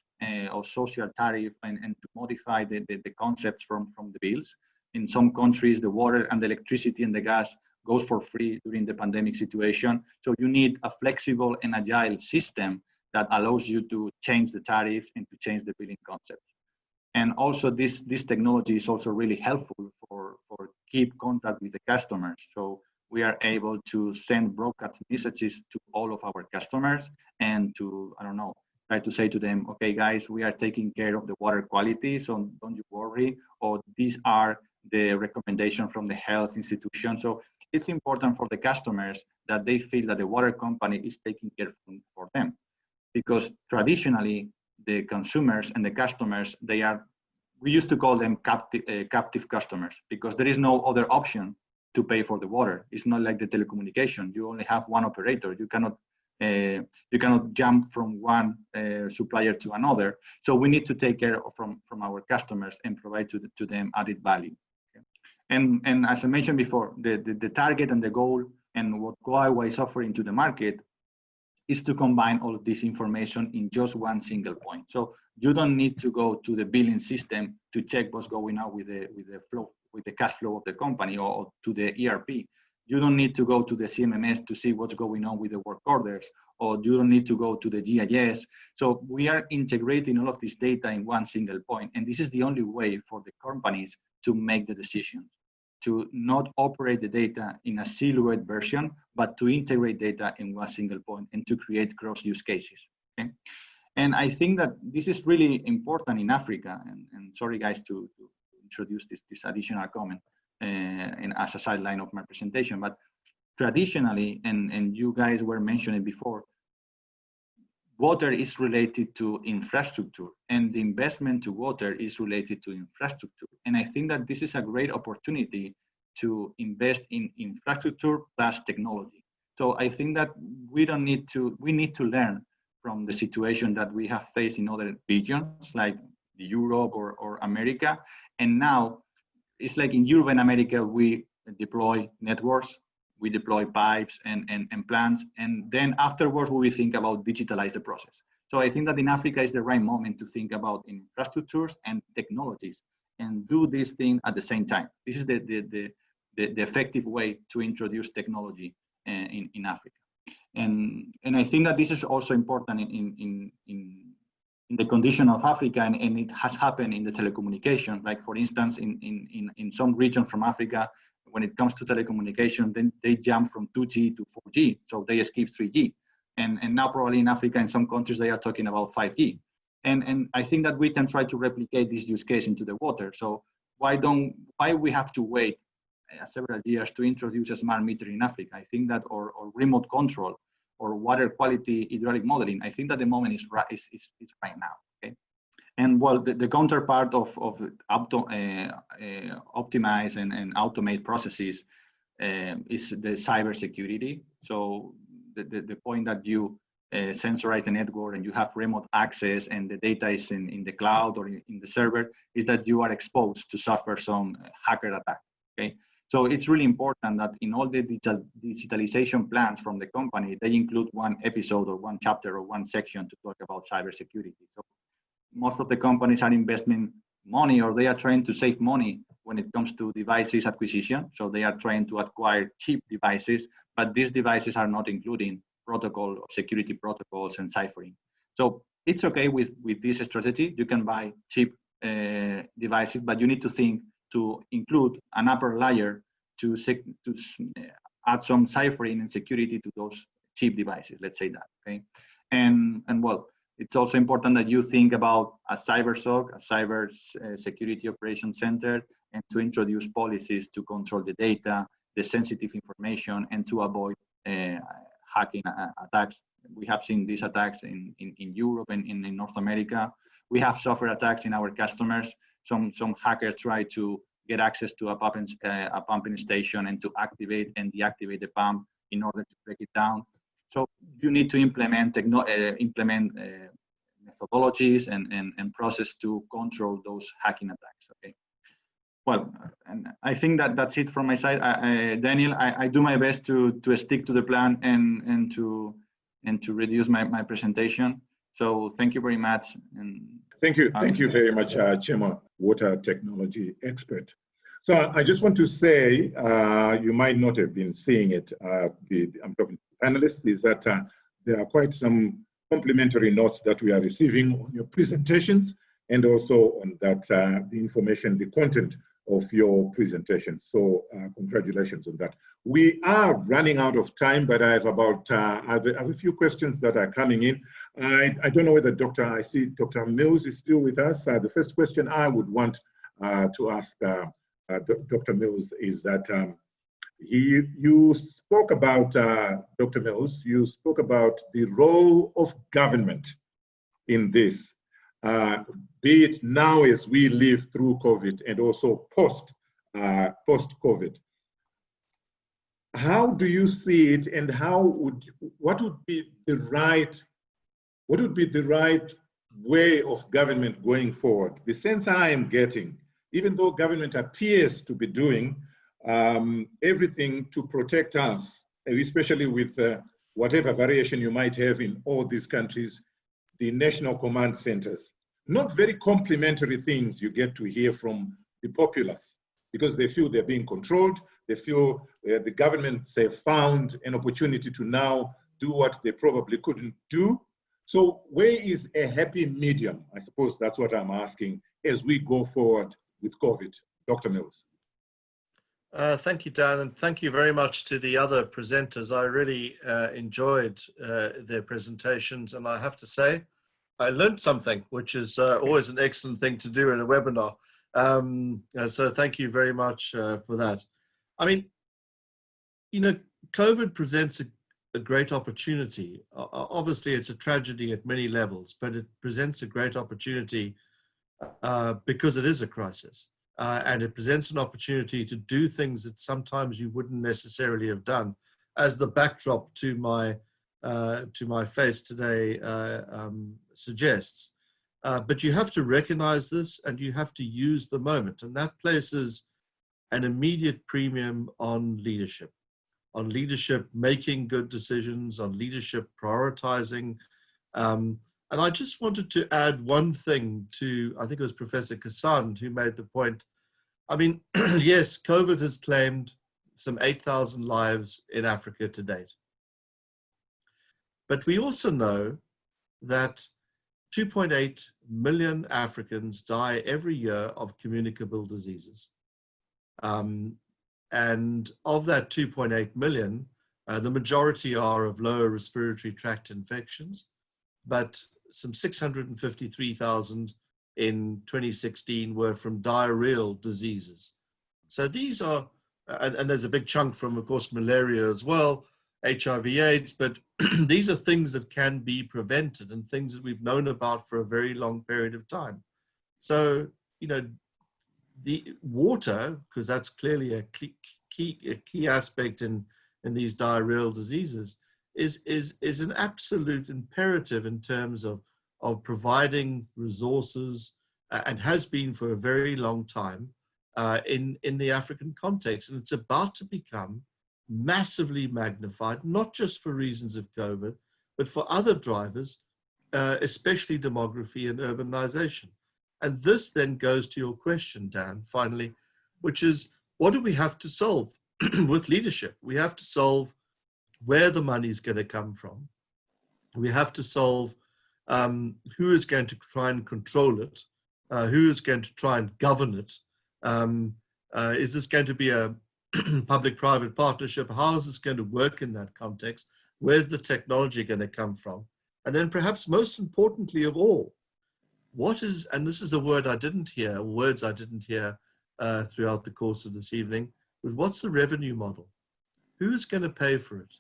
or social tariff and to modify the concepts from the bills. In some countries, the water and the electricity and the gas goes for free during the pandemic situation. So you need a flexible and agile system that allows you to change the tariff and to change the billing concepts. And also this technology is also really helpful for keep contact with the customers. So we are able to send broadcast messages to all of our customers and to, try to say to them, okay, guys, we are taking care of the water quality, so don't you worry, or these are the recommendations from the health institution. So it's important for the customers that they feel that the water company is taking care for them. Because traditionally, the consumers and the customers, we used to call them captive customers, because there is no other option to pay for the water. It's not like the telecommunication. You only have one operator. You cannot jump from one supplier to another. So we need to take care from our customers and provide to them added value. Okay? And as I mentioned before, the target and the goal and what Goawa is offering to the market is to combine all of this information in just one single point. So you don't need to go to the billing system to check what's going on with the cash flow of the company, or to the ERP. You don't need to go to the CMMS to see what's going on with the work orders, or you don't need to go to the GIS. So we are integrating all of this data in one single point. And this is the only way for the companies to make the decisions, to not operate the data in a silhouette version, but to integrate data in one single point and to create cross use cases. Okay? And I think that this is really important in Africa. And sorry guys to introduce this additional comment and as a sideline of my presentation, but traditionally, and you guys were mentioning before, water is related to infrastructure, and the investment to water is related to infrastructure. And I think that this is a great opportunity to invest in infrastructure plus technology. So I think that we need to learn from the situation that we have faced in other regions, like Europe or America. And now it's like in Europe and America, we deploy networks, we deploy pipes and plants, and then afterwards we will think about digitalize the process. So I think that in Africa is the right moment to think about infrastructures and technologies and do this thing at the same time. This is the effective way to introduce technology in Africa. And I think that this is also important in the condition of Africa, and it has happened in the telecommunication. Like for instance, in some regions from Africa, when it comes to telecommunication, then they jump from 2G to 4G, so they skip 3G. And now probably in Africa, in some countries, they are talking about 5G. And I think that we can try to replicate this use case into the water. So why we have to wait several years to introduce a smart meter in Africa? I think that, or remote control, or water quality hydraulic modeling, I think that the moment is right now. Okay, and well, the counterpart of optimize and automate processes is the cybersecurity. So the point that you sensorize the network and you have remote access and the data is in the cloud or in the server, is that you are exposed to suffer some hacker attack. Okay. So it's really important that in all the digitalization plans from the company, they include one episode or one chapter or one section to talk about cybersecurity. So most of the companies are investing money, or they are trying to save money when it comes to devices acquisition. So they are trying to acquire cheap devices, but these devices are not including protocol or security protocols and ciphering. So it's okay with this strategy. You can buy cheap devices, but you need to think to include an upper layer to add some ciphering and security to those cheap devices, let's say that, okay? And well, it's also important that you think about a cyber SOC, a cyber security operations center, and to introduce policies to control the data, the sensitive information, and to avoid hacking attacks. We have seen these attacks in Europe and in North America. We have suffered attacks in our customers. Some hackers try to get access to a pumping station and to activate and deactivate the pump in order to break it down. So you need to implement methodologies and process to control those hacking attacks. Okay. Well, and I think that that's it from my side. Daniel, I do my best to stick to the plan and to reduce my presentation. So thank you very much. And thank you very much, Chema, water technology expert. So I just want to say, you might not have been seeing it. I'm talking to panelists, is that there are quite some complimentary notes that we are receiving on your presentations, and also on that the information, the content of your presentation. So congratulations on that. We are running out of time, but I have about I have a few questions that are coming in. I don't know whether I see Dr. Mills is still with us. The first question I would want to ask Dr. Mills is that you spoke about, Dr. Mills, you spoke about the role of government in this, be it now as we live through COVID and also post-COVID. How do you see it, and what would be the right way of government going forward? The sense I am getting, even though government appears to be doing everything to protect us, especially with whatever variation you might have in all these countries, the national command centers, not very complimentary things you get to hear from the populace, because they feel they're being controlled. They feel the governments have found an opportunity to now do what they probably couldn't do. So where is a happy medium? I suppose that's what I'm asking as we go forward with COVID. Dr. Mills. Thank you, Dan, and thank you very much to the other presenters. I really enjoyed their presentations, and I have to say, I learned something, which is always an excellent thing to do in a webinar. So thank you very much for that. I mean, you know, COVID presents a great opportunity. Obviously, it's a tragedy at many levels, but it presents a great opportunity because it is a crisis. And it presents an opportunity to do things that sometimes you wouldn't necessarily have done. As the backdrop to my face today suggests, But you have to recognize this and you have to use the moment. And that places an immediate premium on leadership making good decisions, on leadership prioritizing. And I just wanted to add one thing to, I think it was Professor Kasan who made the point. I mean, yes, COVID has claimed some 8,000 lives in Africa to date. But we also know that 2.8 million Africans die every year of communicable diseases. And of that 2.8 million, the majority are of lower respiratory tract infections, but some 653,000 in 2016 were from diarrheal diseases. So these are, and there's a big chunk from, of course, malaria as well, HIV/AIDS, but these are things that can be prevented and things that we've known about for a very long period of time. So, you know, the water, because that's clearly a key aspect in these diarrheal diseases, is an absolute imperative in terms of providing resources, and has been for a very long time in the African context. And it's about to become massively magnified, not just for reasons of COVID, but for other drivers, especially demography and urbanization. And this then goes to your question, Dan, finally, which is, what do we have to solve with leadership? We have to solve where the money is going to come from. We have to solve who is going to try and control it, who is going to try and govern it. Is this going to be a public-private partnership? How is this going to work in that context? Where's the technology going to come from? And then perhaps most importantly of all, what is, and this is a word I didn't hear, words I didn't hear throughout the course of this evening, was what's the revenue model? Who is going to pay for it?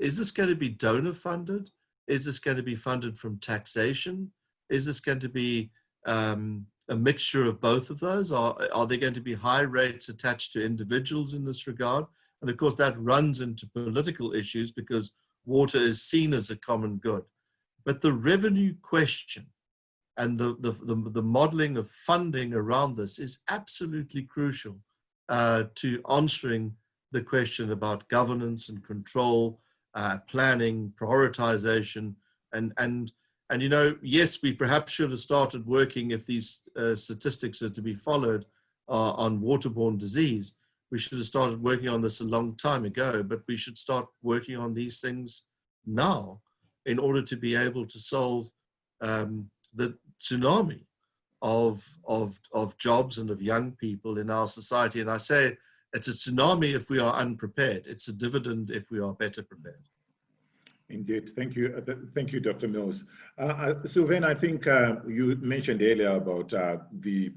Is this going to be donor funded? Is this going to be funded from taxation? Is this going to be a mixture of both of those? Are there going to be high rates attached to individuals in this regard? And of course that runs into political issues because water is seen as a common good. But the revenue question and the modeling of funding around this is absolutely crucial to answering the question about governance and control, planning, prioritization, and you know, yes, we perhaps should have started working, if these statistics are to be followed on waterborne disease, we should have started working on this a long time ago, but we should start working on these things now in order to be able to solve the tsunami of jobs and of young people in our society. And I say it's a tsunami if we are unprepared. It's a dividend if we are better prepared. Indeed. Thank you. Thank you, Dr. Mills. Sylvain, I think you mentioned earlier about the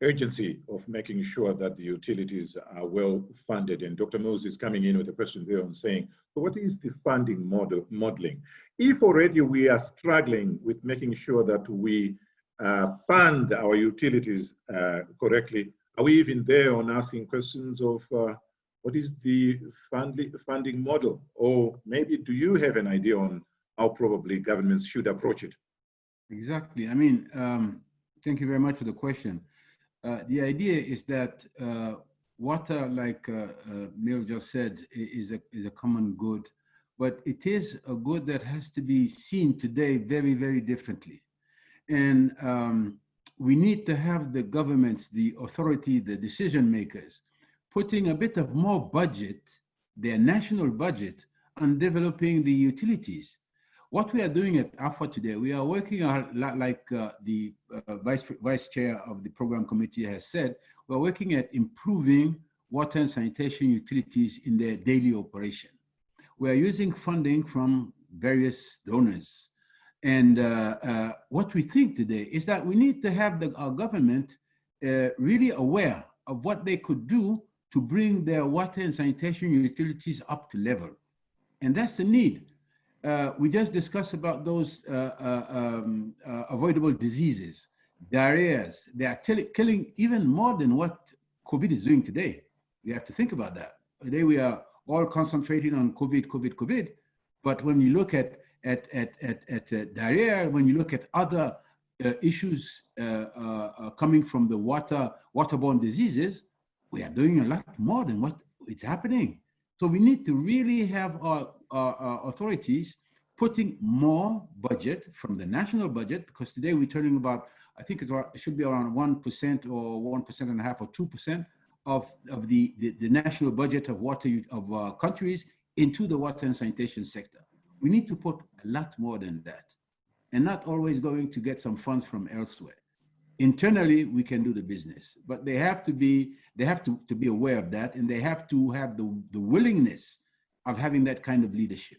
urgency of making sure that the utilities are well funded. And Dr. Mills is coming in with a question there on saying, so what is the funding modeling? If already we are struggling with making sure that we fund our utilities correctly, are we even there on asking questions of what is the funding model? Or maybe do you have an idea on how probably governments should approach it? Exactly. I mean, thank you very much for the question. The idea is that water, like Neil just said, is a common good, but it is a good that has to be seen today very, very differently. And we need to have the governments, the authority, the decision makers, putting a bit of more budget, their national budget, on developing the utilities. What we are doing at AFA today, we are working on, like the vice chair of the program committee has said, we're working at improving water and sanitation utilities in their daily operation. We're using funding from various donors. And what we think today is that we need to have our government really aware of what they could do to bring their water and sanitation utilities up to level. And that's the need. We just discussed about those avoidable diseases, diarrheas. They are killing even more than what COVID is doing today. We have to think about that. Today we are all concentrating on COVID. But when you look at diarrhea, when you look at other issues coming from the waterborne diseases, we are doing a lot more than what is happening. So we need to really have our authorities putting more budget from the national budget, because today we're turning about, I think it should be around 1% or 1.5% or 2% of the national budget of countries into the water and sanitation sector. We need to put a lot more than that, and not always going to get some funds from elsewhere. Internally, we can do the business, but they have to be aware of that, and they have to have the willingness of having that kind of leadership.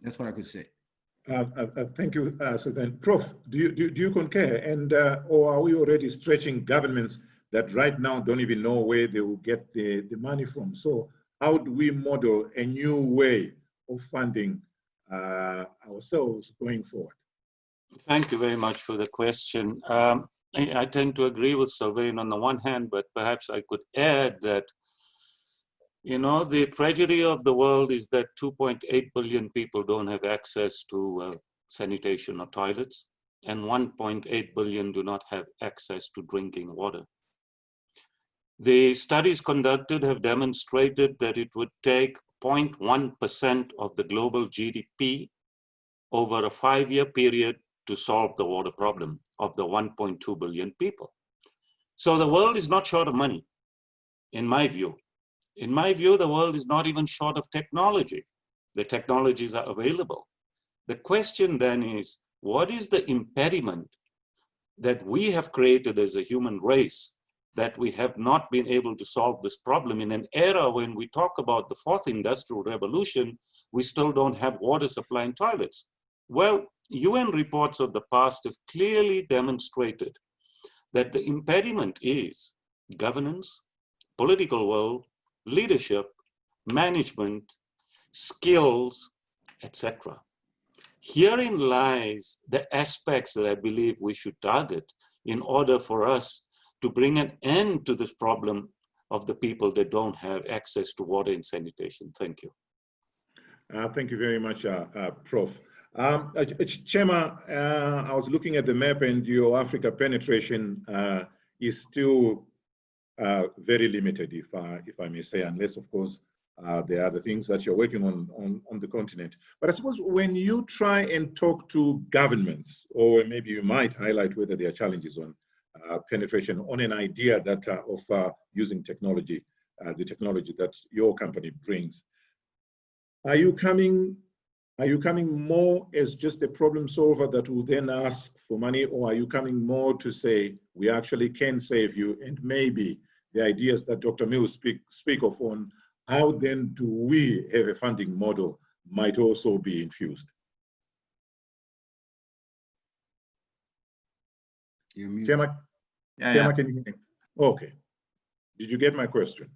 That's what I could say. Thank you, Sylvain. Prof, do you concur? And or are we already stretching governments that right now don't even know where they will get the money from? So how do we model a new way of funding ourselves going forward? Thank you very much for the question. I tend to agree with Sylvain on the one hand, but perhaps I could add that, you know, the tragedy of the world is that 2.8 billion people don't have access to sanitation or toilets, and 1.8 billion do not have access to drinking water. The studies conducted have demonstrated that it would take 0.1% of the global GDP over a 5-year period to solve the water problem of the 1.2 billion people. So the world is not short of money, in my view. In my view, the world is not even short of technology. The technologies are available. The question then is, what is the impediment that we have created as a human race that we have not been able to solve this problem in an era when we talk about the 4th industrial revolution, we still don't have water supply and toilets? Well, UN reports of the past have clearly demonstrated that the impediment is governance, political will, leadership, management, skills, etc. Herein lies the aspects that I believe we should target in order for us to bring an end to this problem of the people that don't have access to water and sanitation. Thank you. Thank you very much, Prof. Chema, I was looking at the map, and your Africa penetration is still very limited, if I may say, unless, of course, there are the things that you're working on the continent. But I suppose when you try and talk to governments, or maybe you might highlight whether there are challenges on penetration, on an idea that of using technology, the technology that your company brings, are you coming more as just a problem solver that will then ask for money, or are you coming more to say we actually can save you, and maybe the ideas that Dr. Mills speak of on how then do we have a funding model might also be infused? Chema, Yeah. can you hear me? Okay. Did you get my question?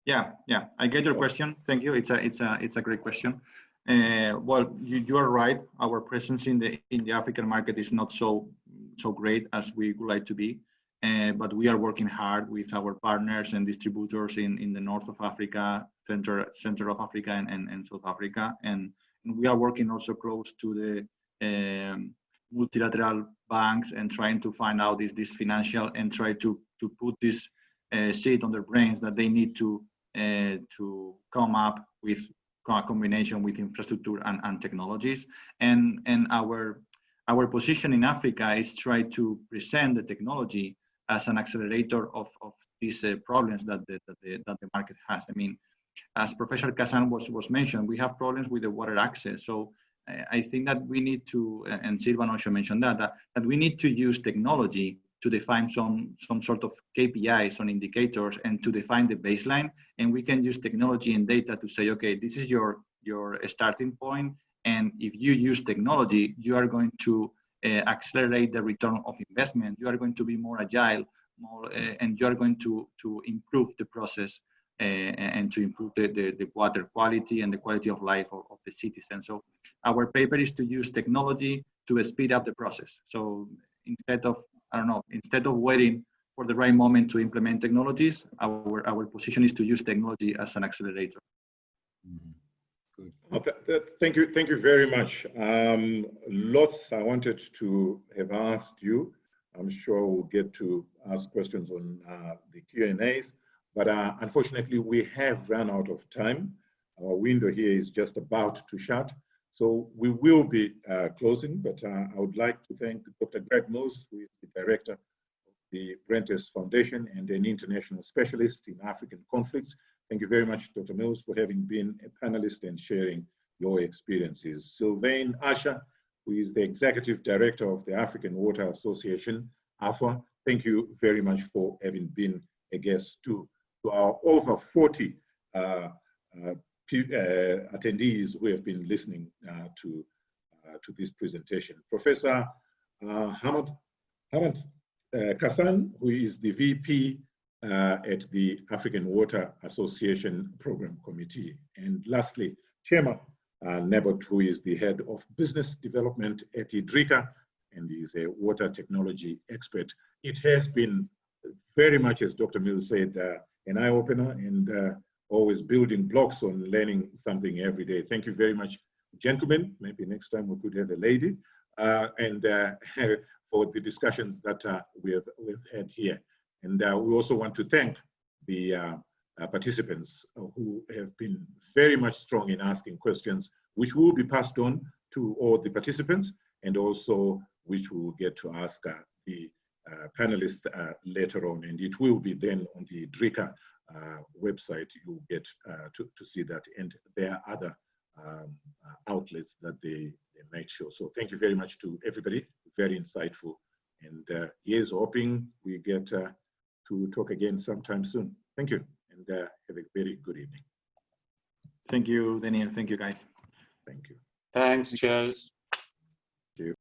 Yeah, I get your question. Thank you. It's a great question. Well, you are right. Our presence in the African market is not so great as we would like to be, but we are working hard with our partners and distributors in the north of Africa, center of Africa, and South Africa, and we are working also close to the multilateral banks and trying to find out this financial and try to put this seed on their brains that they need to come up with a combination with infrastructure and technologies. And our position in Africa is try to present the technology as an accelerator of these problems that the market has. I mean, as Professor Kasan was mentioned, we have problems with the water access. So I think that we need to, and Sylvain also mentioned that we need to use technology to define some sort of KPIs on indicators and to define the baseline. And we can use technology and data to say, okay, this is your starting point. And if you use technology, you are going to accelerate the return of investment. You are going to be more agile, and you are going to improve the process and to improve the water quality and the quality of life of the citizens. So our paper is to use technology to speed up the process. So instead of waiting for the right moment to implement technologies, our position is to use technology as an accelerator. Mm-hmm. Good. Thank you very much. Lots I wanted to have asked you. I'm sure we'll get to ask questions on the Q&As, but unfortunately we have run out of time. Our window here is just about to shut. So we will be closing, but I would like to thank Dr. Greg Mills, who is the director of the Brenthurst Foundation and an international specialist in African conflicts. Thank you very much, Dr. Mills, for having been a panelist and sharing your experiences. Sylvain, Usher, who is the executive director of the African Water Association, AFWA, thank you very much for having been a guest too. To our over 40 attendees who have been listening to this presentation. Professor Hamanth Kasan, who is the VP at the African Water Association Program Committee. And lastly, Chema Nebot, who is the head of business development at Idrica and is a water technology expert. It has been very much, as Dr. Mills said, an eye-opener and always building blocks on learning something every day. Thank you very much, gentlemen. Maybe next time we could have a lady, and for the discussions that we've had here. And we also want to thank the participants who have been very much strong in asking questions, which will be passed on to all the participants, and also which we will get to ask the panelists later on. And it will be then on the Idrica website, you'll get to see that. And there are other outlets that they make sure. So thank you very much to everybody, very insightful. And here's hoping we get to talk again sometime soon. Thank you, and have a very good evening. Thank you, Daniel. Thank you, guys. Thank you. Thanks, cheers.